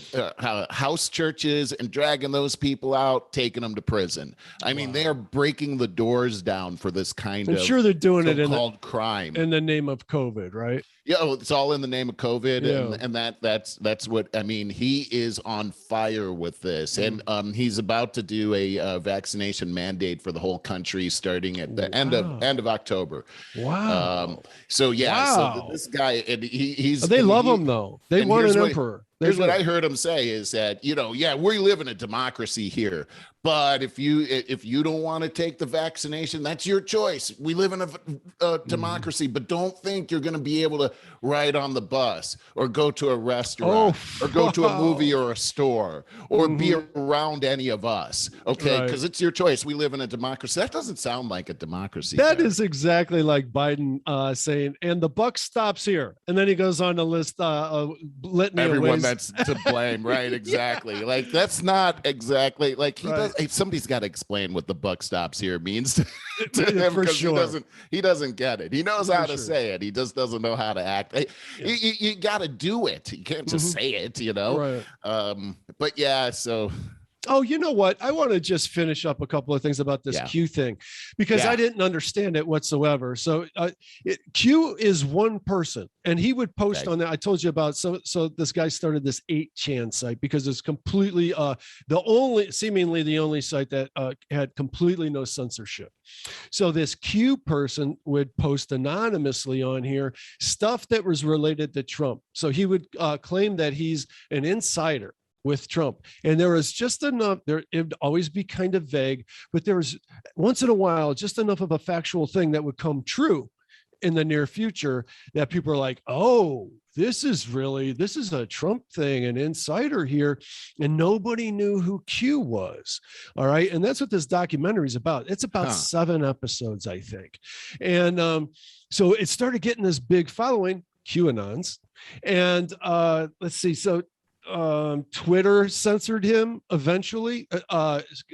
house churches and dragging those people out, taking them to prison. I mean, they are breaking the doors down for this kind of. I'm sure they're doing it in crime in the name of COVID, right? Yeah, it's all in the name of COVID, and that's what I mean. He is on fire with this, and he's about to do a vaccination mandate for the whole country starting at the end of October. Wow. So this guy, and he's they love him though. They want an emperor. Here's what I heard him say is that, we live in a democracy here, but if you don't want to take the vaccination, that's your choice. We live in a democracy, but don't think you're going to be able to ride on the bus or go to a restaurant or go to a movie or a store or be around any of us. Okay. Because it's your choice. We live in a democracy. That doesn't sound like a democracy. That is exactly like Biden saying, and the buck stops here. And then he goes on to list litany everyone of ways. That's to blame, right? Exactly. Like that's not exactly like he does. Somebody's got to explain what the buck stops here means to him, because he doesn't get it. He knows how to say it. He just doesn't know how to act. You got to do it. You can't just say it, Right. But so. Oh, you know what? I want to just finish up a couple of things about this Q thing, because I didn't understand it whatsoever. So Q is one person, and he would post on that. I told you about, so this guy started this 8chan site because it's completely seemingly the only site that had completely no censorship. So this Q person would post anonymously on here stuff that was related to Trump. So he would claim that he's an insider with Trump. And there was just enough, it would always be kind of vague, but there was once in a while, just enough of a factual thing that would come true in the near future that people are like, oh, this is a Trump thing, an insider here. And nobody knew who Q was. All right. And that's what this documentary is about. It's about 7 episodes, I think. And so it started getting this big following, QAnons. And let's see. So Twitter censored him eventually,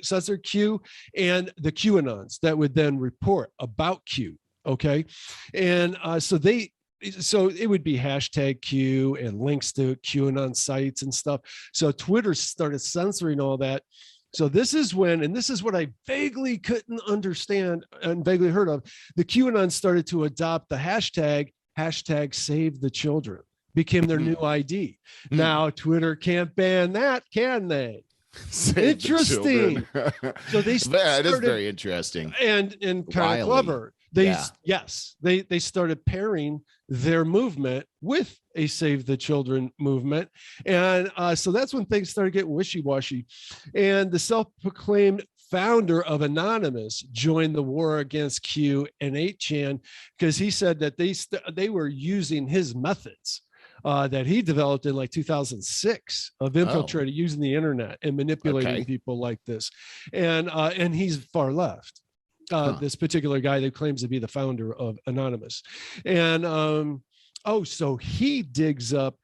censored Q, and the QAnons that would then report about Q. Okay. And so it would be hashtag Q and links to QAnon sites and stuff. So Twitter started censoring all that. So this is when, and this is what I vaguely couldn't understand and vaguely heard of, the QAnon started to adopt the hashtag save the children, became their new ID. Now Twitter can't ban that, can they? Interesting. So they that is very interesting and kind of clever. They started pairing their movement with a Save the Children movement. And so that's when things started getting wishy-washy. And the self-proclaimed founder of Anonymous joined the war against Q and 8chan because he said that they were using his methods that he developed in like 2006 of infiltrating using the internet and manipulating people like this. And he's far left. This particular guy that claims to be the founder of Anonymous. And so he digs up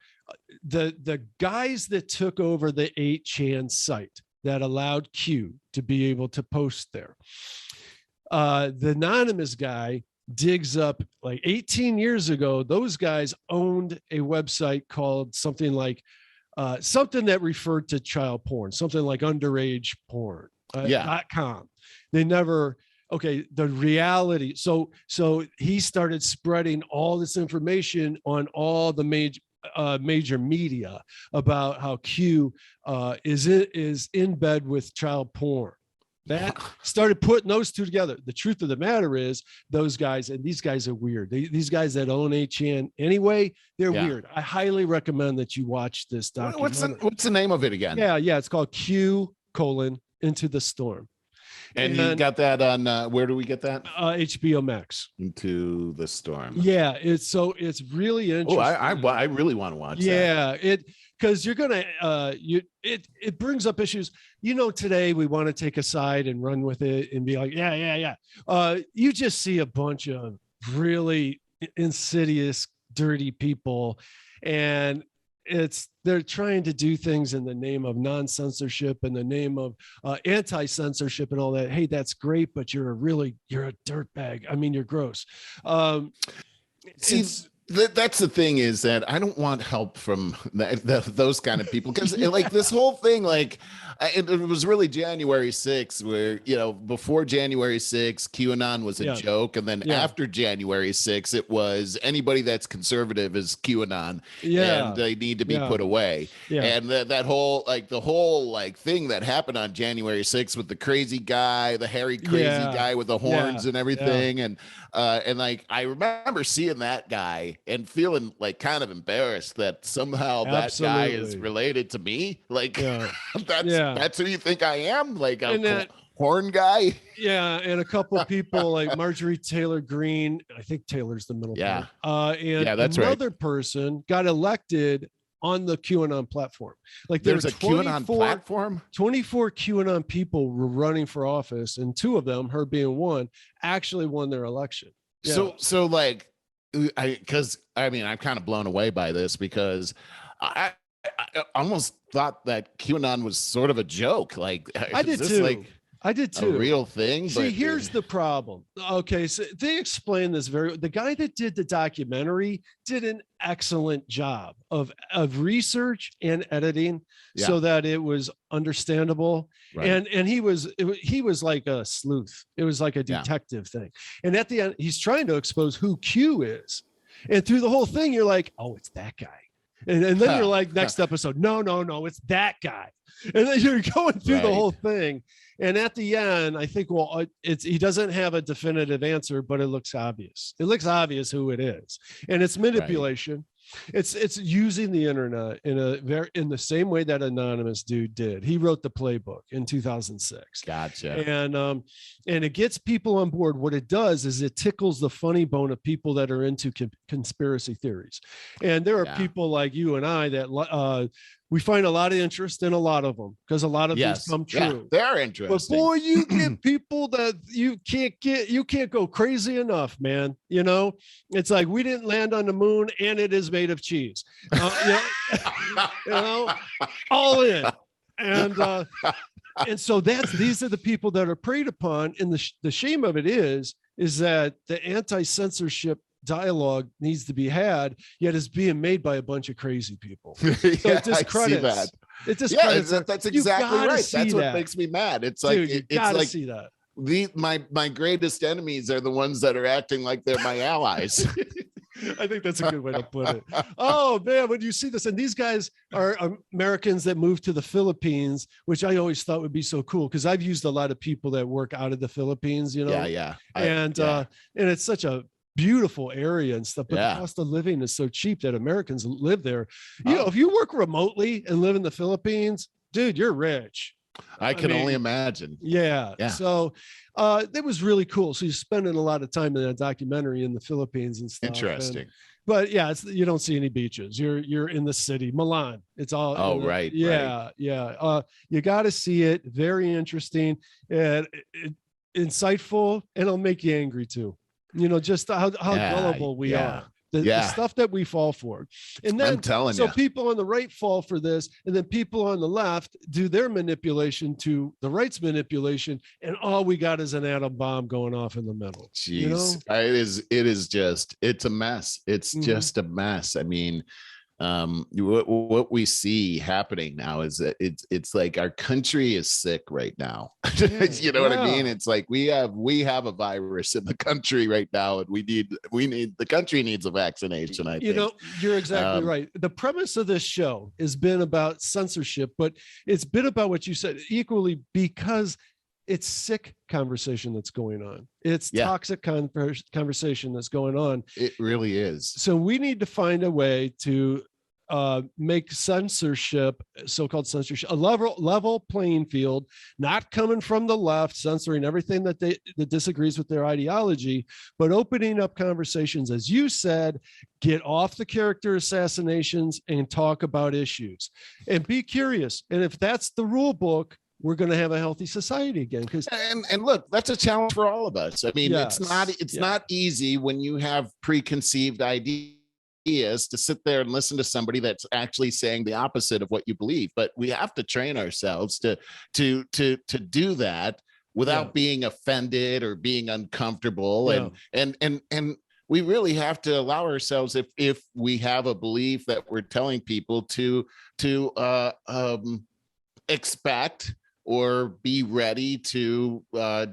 the guys that took over the 8chan site that allowed Q to be able to post there. The Anonymous guy digs up like 18 years ago, those guys owned a website called something like something that referred to child porn, something like underage porn, .com. They never, the reality. So he started spreading all this information on all the major media about how Q is in bed with child porn. That started putting those two together. The truth of the matter is those guys, and these guys are weird. These guys that own 8chan anyway, they're weird. I highly recommend that you watch this documentary. What's the name of it again? Yeah. It's called Q: Into the Storm. And you got that on, where do we get that? HBO Max. Into the Storm. Yeah, it's really interesting. I really want to watch that. Yeah, because you're gonna it brings up issues. Today we want to take a side and run with it and be like, yeah. You just see a bunch of really insidious, dirty people, and they're trying to do things in the name of non-censorship and the name of anti-censorship and all that. Hey, that's great, but you're a dirtbag. I mean, you're gross. That's the thing, is that I don't want help from those kind of people, because like this whole thing, it was really January 6th, where before January 6th, QAnon was a joke, and then after January 6th, it was anybody that's conservative is QAnon, and they need to be put away. And that whole the whole thing that happened on January 6th with the crazy guy, the hairy crazy guy with the horns and everything, and I remember seeing that guy and feeling kind of embarrassed that somehow that guy is related to me. That's who you think I am? A horn guy? Yeah, and a couple of people like Marjorie Taylor Greene, I think Taylor's the middle name. And that's another person got elected on the QAnon platform. There's a QAnon platform? 24 QAnon people were running for office, and two of them, her being one, actually won their election. So I'm kind of blown away by this, because I almost thought that QAnon was sort of a joke. I did too. A real thing. See, here's the problem. Okay, so they explain this the guy that did the documentary did an excellent job of research and editing so that it was understandable. Right. And he was like a sleuth. It was like a detective thing. And at the end, he's trying to expose who Q is. And through the whole thing, you're like, oh, it's that guy. And then you're like, next episode, no, it's that guy. And then you're going through the whole thing. And at the end, I think, he doesn't have a definitive answer, but it looks obvious. It looks obvious who it is. And it's manipulation. Right. It's using the internet in the same way that Anonymous dude did. He wrote the playbook in 2006. Gotcha. And it gets people on board. What it does is it tickles the funny bone of people that are into conspiracy theories. And there are people like you and I that we find a lot of interest in a lot of them because a lot of these come true. Yeah, they're interesting. But boy, you get people that you can't go crazy enough, man. You know, it's like we didn't land on the moon and it is made of cheese. You know, all in. And so these are the people that are preyed upon. And the shame of it is that the anti-censorship dialogue needs to be had, yet is being made by a bunch of crazy people. So it discredits. It discredits. That's exactly right. That's what makes me mad. It's like, dude, it's like see that. My greatest enemies are the ones that are acting like they're my allies. I think that's a good way to put it. Oh man, when you see this, and these guys are Americans that moved to the Philippines, which I always thought would be so cool because I've used a lot of people that work out of the Philippines, you know. And it's such a beautiful area and stuff, but the cost of living is so cheap that Americans live there. You know, if you work remotely and live in the Philippines, dude, you're rich. I can only imagine. Yeah. So it was really cool. So you're spending a lot of time in that documentary in the Philippines and stuff. Interesting. But yeah, you don't see any beaches. You're in the city, Milan. It's all right. Yeah. You got to see it. Very interesting and insightful, and it'll make you angry too. You know, just how gullible we are. The stuff that we fall for. And then, I'm telling you. People on the right fall for this, and then people on the left do their manipulation to the right's manipulation, and all we got is an atom bomb going off in the middle. Jeez, you know? It's a mess. It's just a mess. I mean, what we see happening now is that it's like our country is sick right now. You know what I mean? It's like we have a virus in the country right now, and the country needs a vaccination. I think. You know, you're exactly right. The premise of this show has been about censorship, but it's been about what you said equally, because it's sick conversation that's going on. It's toxic conversation that's going on. It really is. So we need to find a way to make censorship, so-called censorship, a level playing field, not coming from the left, censoring everything that disagrees with their ideology, but opening up conversations, as you said, get off the character assassinations and talk about issues and be curious. And if that's the rule book, we're going to have a healthy society again. And look, that's a challenge for all of us. I mean, it's not easy when you have preconceived ideas to sit there and listen to somebody that's actually saying the opposite of what you believe. But we have to train ourselves to do that without being offended or being uncomfortable. And we really have to allow ourselves, if we have a belief that we're telling people to expect or be ready to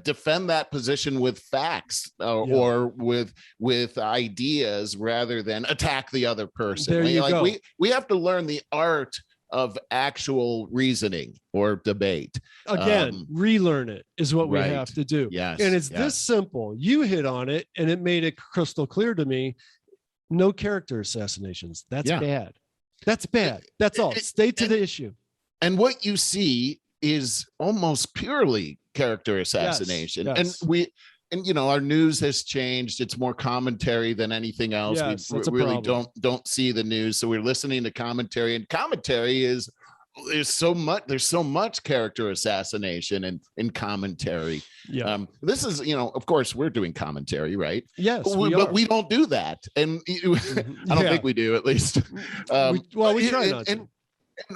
defend that position with facts or with ideas rather than attack the other person. There you go. We have to learn the art of actual reasoning or debate. Again, relearn it is what we have to do. Yes, and it's this simple. You hit on it, and it made it crystal clear to me. No character assassinations. That's bad. That's bad. That's all. Stay to the issue. And what you see is almost purely character assassination. Yes. And you know, our news has changed. It's more commentary than anything else. Yes, we really don't see the news, so we're listening to commentary, and commentary is so much. There's so much character assassination in commentary. This is, you know, of course we're doing commentary, right? Yes, but we don't do that, and I don't think we do, at least. We try not to.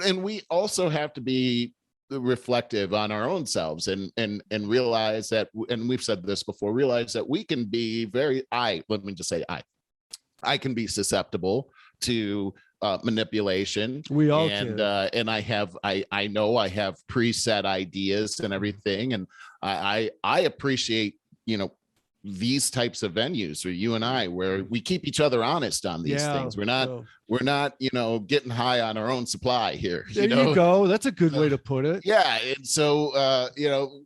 And we also have to be reflective on our own selves and realize that, and we've said this before, realize that we can be I can be susceptible to manipulation. We all can. And I know I have preset ideas and everything, and I appreciate, you know, these types of venues, or you and I, where we keep each other honest on these things. We're not, you know, getting high on our own supply here. There you go. That's a good way to put it. Yeah. And so, you know,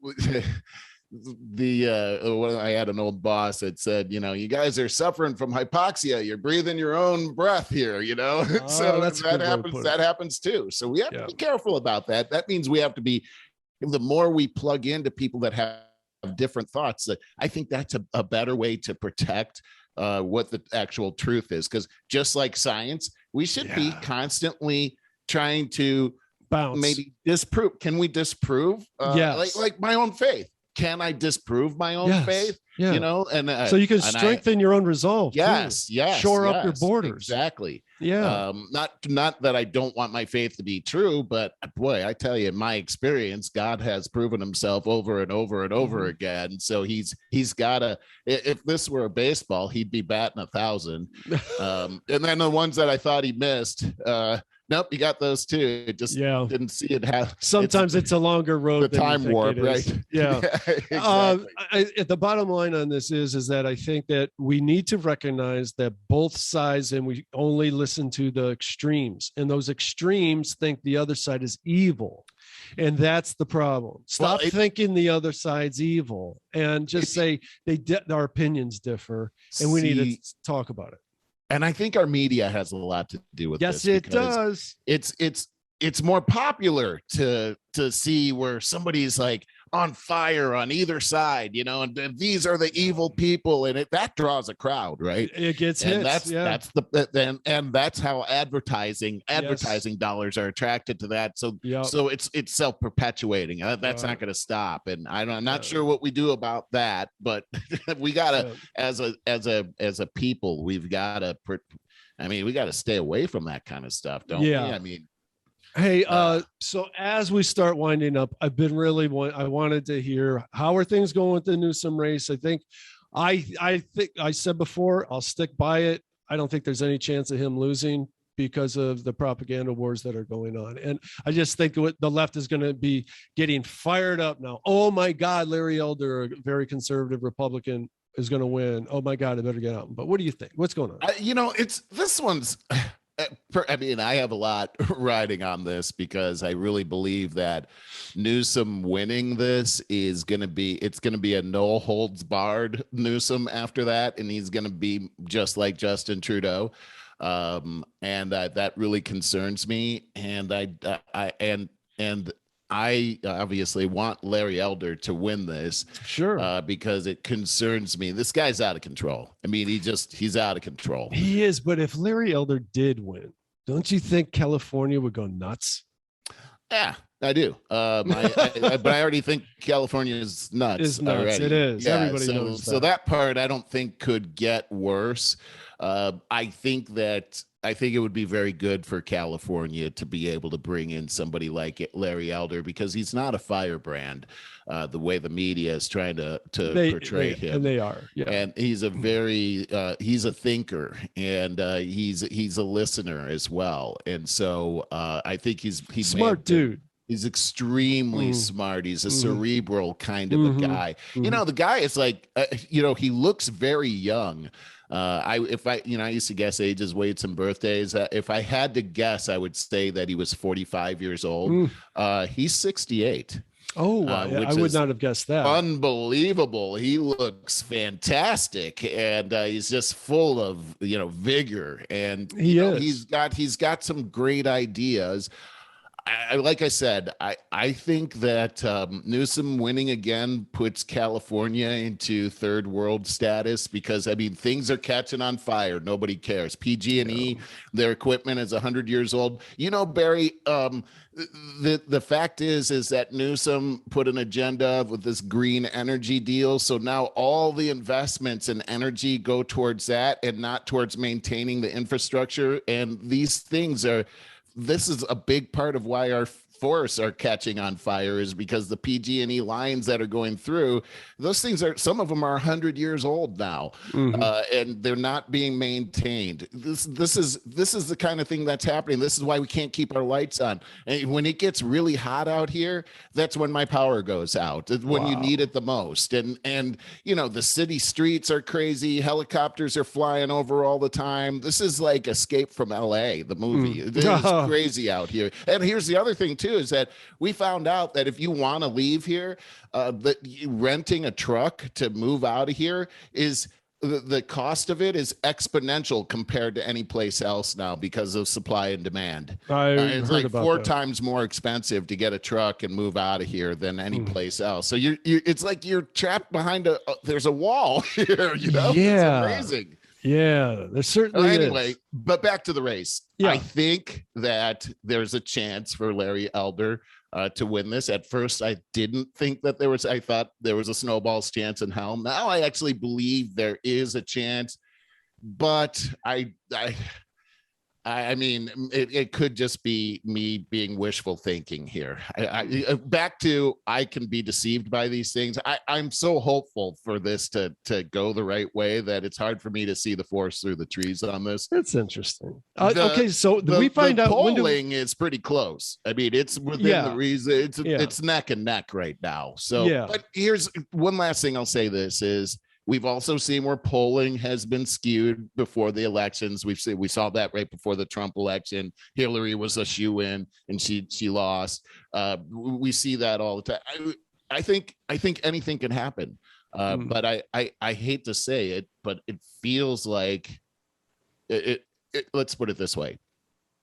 I had an old boss that said, you know, you guys are suffering from hypoxia. You're breathing your own breath here, you know. So that happens too. So we have to be careful about that. That means we have to be, the more we plug into people that have different thoughts, that I think that's a better way to protect what the actual truth is. Because just like science, we should be constantly trying to bounce, maybe disprove. Can we disprove? Yes. Like my own faith. Can I disprove my own faith? Yeah. You know, and so you can strengthen your own resolve. Yes, too. yes, shore up your borders. Exactly. Yeah. Not that I don't want my faith to be true, but boy, I tell you, in my experience, God has proven himself over and over and over again. So he's got to. If this were a baseball, he'd be batting 1,000. And then the ones that I thought he missed. Nope, you got those too. It just didn't see it happen. Sometimes it's a longer road. The time warp, right? Yeah. Exactly. The bottom line on this is that I think that we need to recognize that both sides, and we only listen to the extremes, and those extremes think the other side is evil. And that's the problem. Stop thinking the other side's evil and just say our opinions differ, and we need to talk about it. And I think our media has a lot to do with this. Yes, it does. It's more popular to see where somebody's like on fire on either side, you know, and these are the evil people, and that draws a crowd, right? It gets and hits. And that's how advertising dollars are attracted to that. So it's self-perpetuating. That's not going to stop. And I'm not sure what we do about that, but we gotta as a people, we've got to. We got to stay away from that kind of stuff, don't we? I mean. Hey, so as we start winding up, I wanted to hear, how are things going with the Newsom race? I think I said before, I'll stick by it. I don't think there's any chance of him losing because of the propaganda wars that are going on. And I just think the left is going to be getting fired up now. Oh my God, Larry Elder, a very conservative Republican, is going to win. Oh my God, I better get out. But what do you think? What's going on? This one's. I have a lot riding on this because I really believe that Newsom winning this is going to be a no holds barred Newsom after that. And he's going to be just like Justin Trudeau. And that really concerns me. And I obviously want Larry Elder to win this, because it concerns me. This guy's out of control. I mean, he's out of control. He is, but if Larry Elder did win, don't you think California would go nuts? Yeah, I do. But I already think California is nuts. It's nuts. Already. It is. Yeah, Everybody knows that. So that part I don't think could get worse. I think it would be very good for California to be able to bring in somebody like Larry Elder, because he's not a firebrand, the way the media is trying to portray him. And they are. Yeah. And he's he's a thinker, and he's a listener as well. And so I think he's smart dude. He's extremely smart. He's a cerebral kind of a guy. You know, the guy is like, he looks very young. I used to guess ages, weights, and birthdays. If I had to guess, I would say that he was 45 years old. He's 68. Oh, I would not have guessed that. Unbelievable. He looks fantastic, and he's just full of, vigor, and he's got some great ideas. Like I said, I think that Newsom winning again puts California into third world status, because things are catching on fire. Nobody cares. PG&E, their equipment is 100 years old. Barry, the fact is that Newsom put an agenda with this green energy deal. So now all the investments in energy go towards that and not towards maintaining the infrastructure. And this is a big part of why our forests are catching on fire, is because the PG&E lines that are going through, those things some of them are 100 years old now, and they're not being maintained. This is the kind of thing that's happening. This is why we can't keep our lights on. And when it gets really hot out here, that's when my power goes out, when you need it the most. And the city streets are crazy. Helicopters are flying over all the time. This is like Escape from LA, the movie. It's crazy out here. And here's the other thing too, is that we found out that if you want to leave here, that renting a truck to move out of here is the cost of it is exponential compared to any place else now, because of supply and demand. It's like 4 times more expensive to get a truck and move out of here than any place else. So it's like you're trapped behind there's a wall here, Yeah. It's amazing. Yeah, there certainly anyway, is. but back to the race. Yeah. I think that there's a chance for Larry Elder to win this. At first, I didn't think that I thought there was a snowball's chance in hell. Now I actually believe there is a chance, but I mean, it could just be me being wishful thinking here. Back to, I can be deceived by these things. I'm so hopeful for this to go the right way that it's hard for me to see the forest through the trees on this. That's interesting. Okay, so we find out polling is pretty close. I mean, it's within the reason. It's neck and neck right now. So, but here's one last thing I'll say. This is, we've also seen where polling has been skewed before the elections. We saw that right before the Trump election. Hillary was a shoo-in and she lost. We see that all the time. I think anything can happen. But I hate to say it, but it feels like it. Let's put it this way.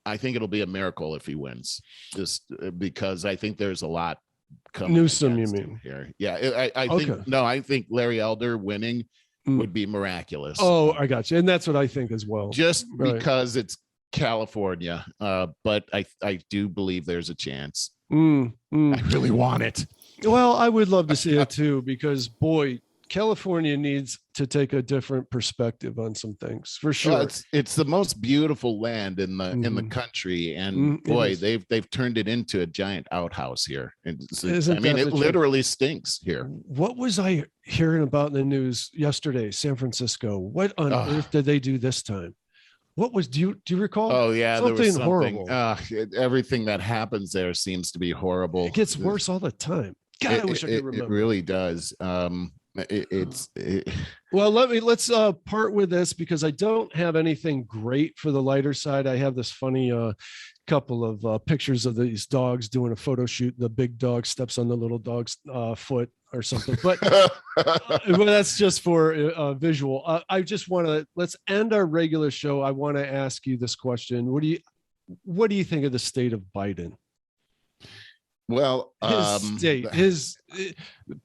I think it'll be a miracle if he wins, just because I think there's a lot Newsom, you mean? Here. Yeah, I think I think Larry Elder winning would be miraculous. Oh, I got you. And that's what I think as well. Just because it's California. But I do believe there's a chance. I really want it. Well, I would love to see it too, because boy, California needs to take a different perspective on some things, for sure. Well, it's the most beautiful land in the country, and boy, they've turned it into a giant outhouse here. And it literally stinks here. What was I hearing about in the news yesterday? San Francisco. What on earth did they do this time? What was, do you recall? Oh yeah, something, there was horrible. Everything that happens there seems to be horrible. It gets worse all the time. God, I wish I could remember. It really does. Well, let's part with this, because I don't have anything great for the lighter side. I have this funny couple of pictures of these dogs doing a photo shoot. The big dog steps on the little dog's foot or something, but well, that's just for visual. I just want to, let's end our regular show. I want to ask you this question. What do you think of the state of Biden? Well, his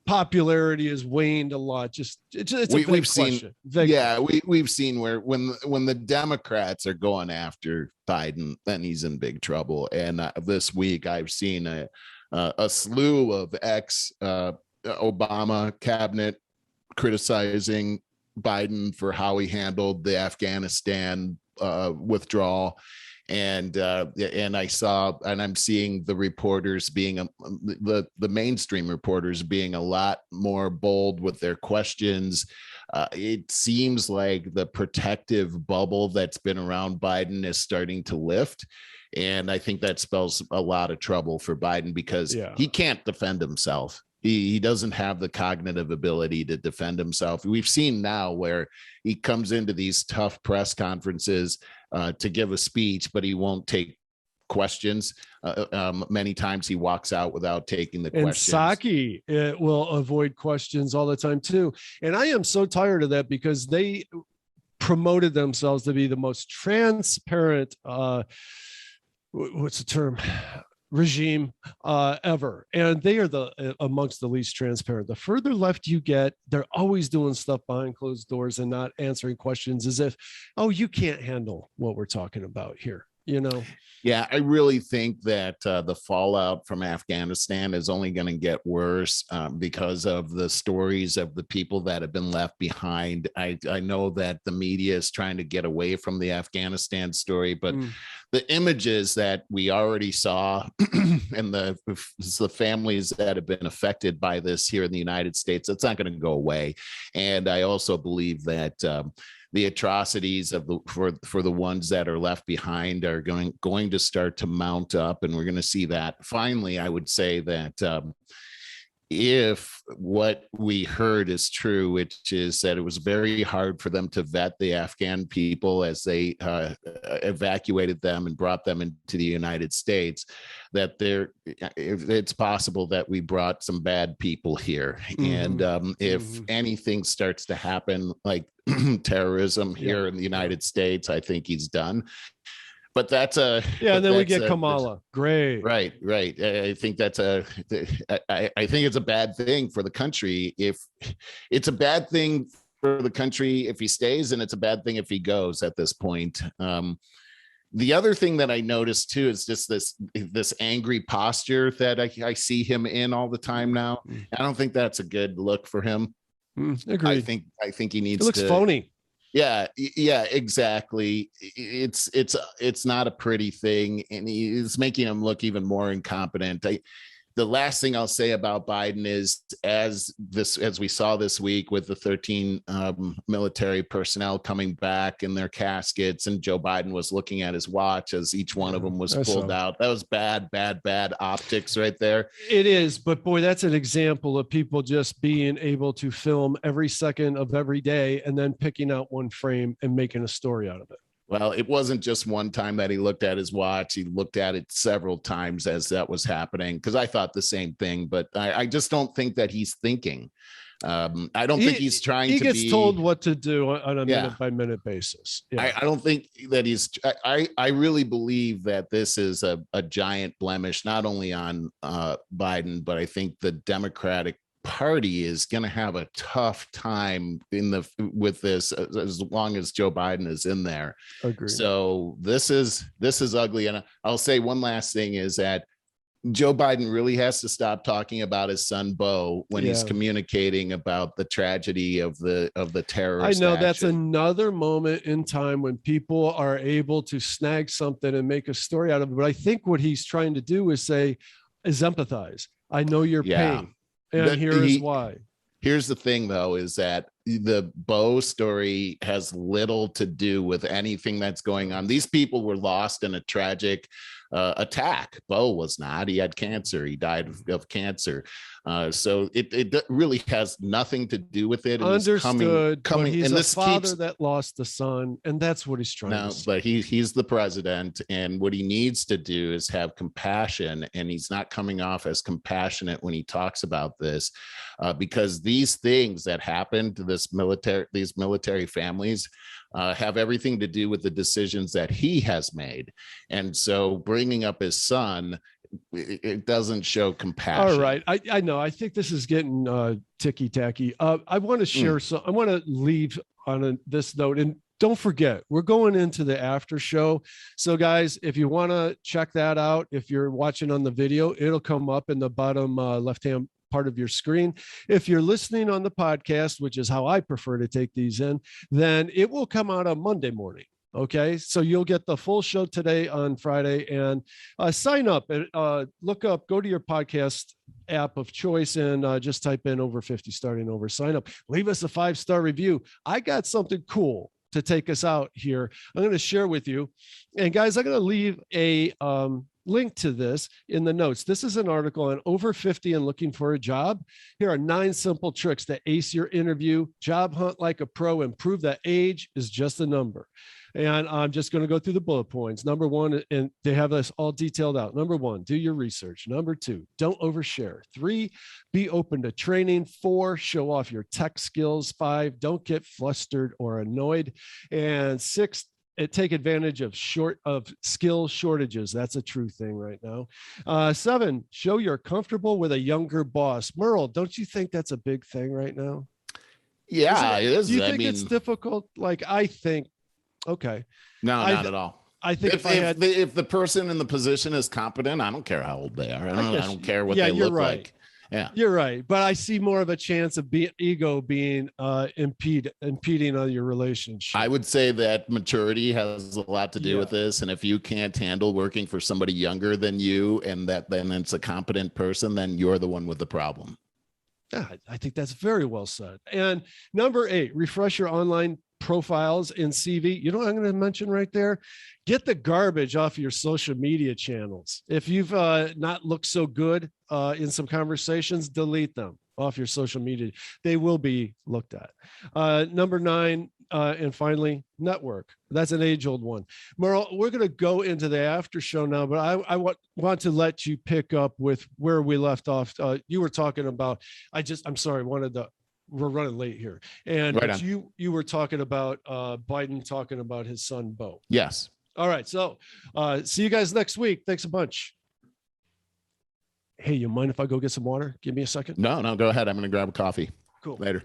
popularity has waned a lot. We've seen where when the Democrats are going after Biden, then he's in big trouble. And this week I've seen a slew of Obama cabinet criticizing Biden for how he handled the Afghanistan withdrawal. And I'm seeing the reporters being the mainstream reporters being a lot more bold with their questions. It seems like the protective bubble that's been around Biden is starting to lift. And I think that spells a lot of trouble for Biden, because he can't defend himself. He doesn't have the cognitive ability to defend himself. We've seen now where he comes into these tough press conferences to give a speech, but he won't take questions. Many times he walks out without taking the questions. And Psaki will avoid questions all the time too. And I am so tired of that, because they promoted themselves to be the most transparent, what's the term? Regime ever, and they are amongst the least transparent. The further left you get, they're always doing stuff behind closed doors and not answering questions, as if, oh, you can't handle what we're talking about here, Yeah, I really think that the fallout from Afghanistan is only going to get worse because of the stories of the people that have been left behind. I know that the media is trying to get away from the Afghanistan story, but the images that we already saw and the families that have been affected by this here in the United States, it's not going to go away. And I also believe that the atrocities for the ones that are left behind are going to start to mount up, and we're going to see that. Finally, I would say that if what we heard is true, which is that it was very hard for them to vet the Afghan people as they evacuated them and brought them into the United States, that it's possible that we brought some bad people here. And if anything starts to happen like terrorism here in the United States, I think he's done. But that's and then we get Kamala. Great. Right. I think I think it's a bad thing for the country. If it's a bad thing for the country if he stays, and it's a bad thing if he goes at this point. The other thing that I noticed too is just this angry posture that I see him in all the time now. I don't think that's a good look for him. Agreed. I think he needs. It looks phony. Yeah, exactly. It's not a pretty thing, and it's making him look even more incompetent. The last thing I'll say about Biden is, as we saw this week with the 13 military personnel coming back in their caskets, and Joe Biden was looking at his watch as each one of them was pulled out. That was bad optics right there. It is, but boy, that's an example of people just being able to film every second of every day and then picking out one frame and making a story out of it. Well, it wasn't just one time that he looked at his watch. He looked at it several times as that was happening, because I thought the same thing, but I just don't think that he's thinking. I don't think he's trying to be. He gets told what to do on a minute by minute basis. Yeah. I don't think that he's, I really believe that this is a giant blemish, not only on Biden, but I think the Democratic Party is going to have a tough time with this as long as Joe Biden is in there. Agreed. So this is ugly. And I'll say one last thing is that Joe Biden really has to stop talking about his son Beau when he's communicating about the tragedy of the terrorist. I know action. That's another moment in time when people are able to snag something and make a story out of it. But I think what he's trying to do is empathize. I know your pain. And here's why. Here's the thing, though, is that the Beau story has little to do with anything that's going on. These people were lost in a tragic attack. Beau was not. He had cancer. He died of cancer. So it really has nothing to do with it. Understood. Coming, he's and a father that lost a son, and that's what he's trying to say. But he's the president, and what he needs to do is have compassion, and he's not coming off as compassionate when he talks about this, because these things that happened to these military families have everything to do with the decisions that he has made. And so bringing up his son, it doesn't show compassion. All right. I know. I think this is getting ticky tacky. I want to share I want to leave on this note, and don't forget, we're going into the after show. So guys, if you want to check that out, if you're watching on the video, it'll come up in the bottom left-hand part of your screen. If you're listening on the podcast, which is how I prefer to take these in, then it will come out on Monday morning. Okay, so you'll get the full show today on Friday, and sign up and go to your podcast app of choice and just type in Over 50 Starting Over, sign up, leave us a 5-star review. I got something cool to take us out here. I'm going to share with you, and guys, I'm going to leave a link to this in the notes. This is an article on over 50 and looking for a job. Here are 9 simple tricks to ace your interview, job hunt like a pro, and prove that age is just a number. And I'm just going to go through the bullet points. Number 1, and they have this all detailed out. Number 1, do your research. Number 2, don't overshare. 3, be open to training. 4, show off your tech skills. 5, don't get flustered or annoyed. And 6, take advantage of skill shortages. That's a true thing right now. 7, show you're comfortable with a younger boss. Merle, don't you think that's a big thing right now? Yeah, it is. Do you think it's difficult? Like, I think, okay. No, not at all. I think if the person in the position is competent, I don't care how old they are. I don't care what they look like. Yeah, you're right. But I see more of a chance of ego being impeding on your relationship. I would say that maturity has a lot to do with this. And if you can't handle working for somebody younger than you, and then it's a competent person, then you're the one with the problem. Yeah, I think that's very well said. And number 8, refresh your online profiles and CV. You know what I'm going to mention right there? Get the garbage off your social media channels. If you've not looked so good in some conversations, delete them off your social media. They will be looked at. Number 9, and finally, network. That's an age-old one. Merle, we're going to go into the after show now, but I want to let you pick up with where we left off. You were talking about, I'm sorry, we're running late here. And you were talking about Biden talking about his son, Beau. Yes. All right. So see you guys next week. Thanks a bunch. Hey, you mind if I go get some water? Give me a second. No, go ahead. I'm going to grab a coffee. Cool. Later.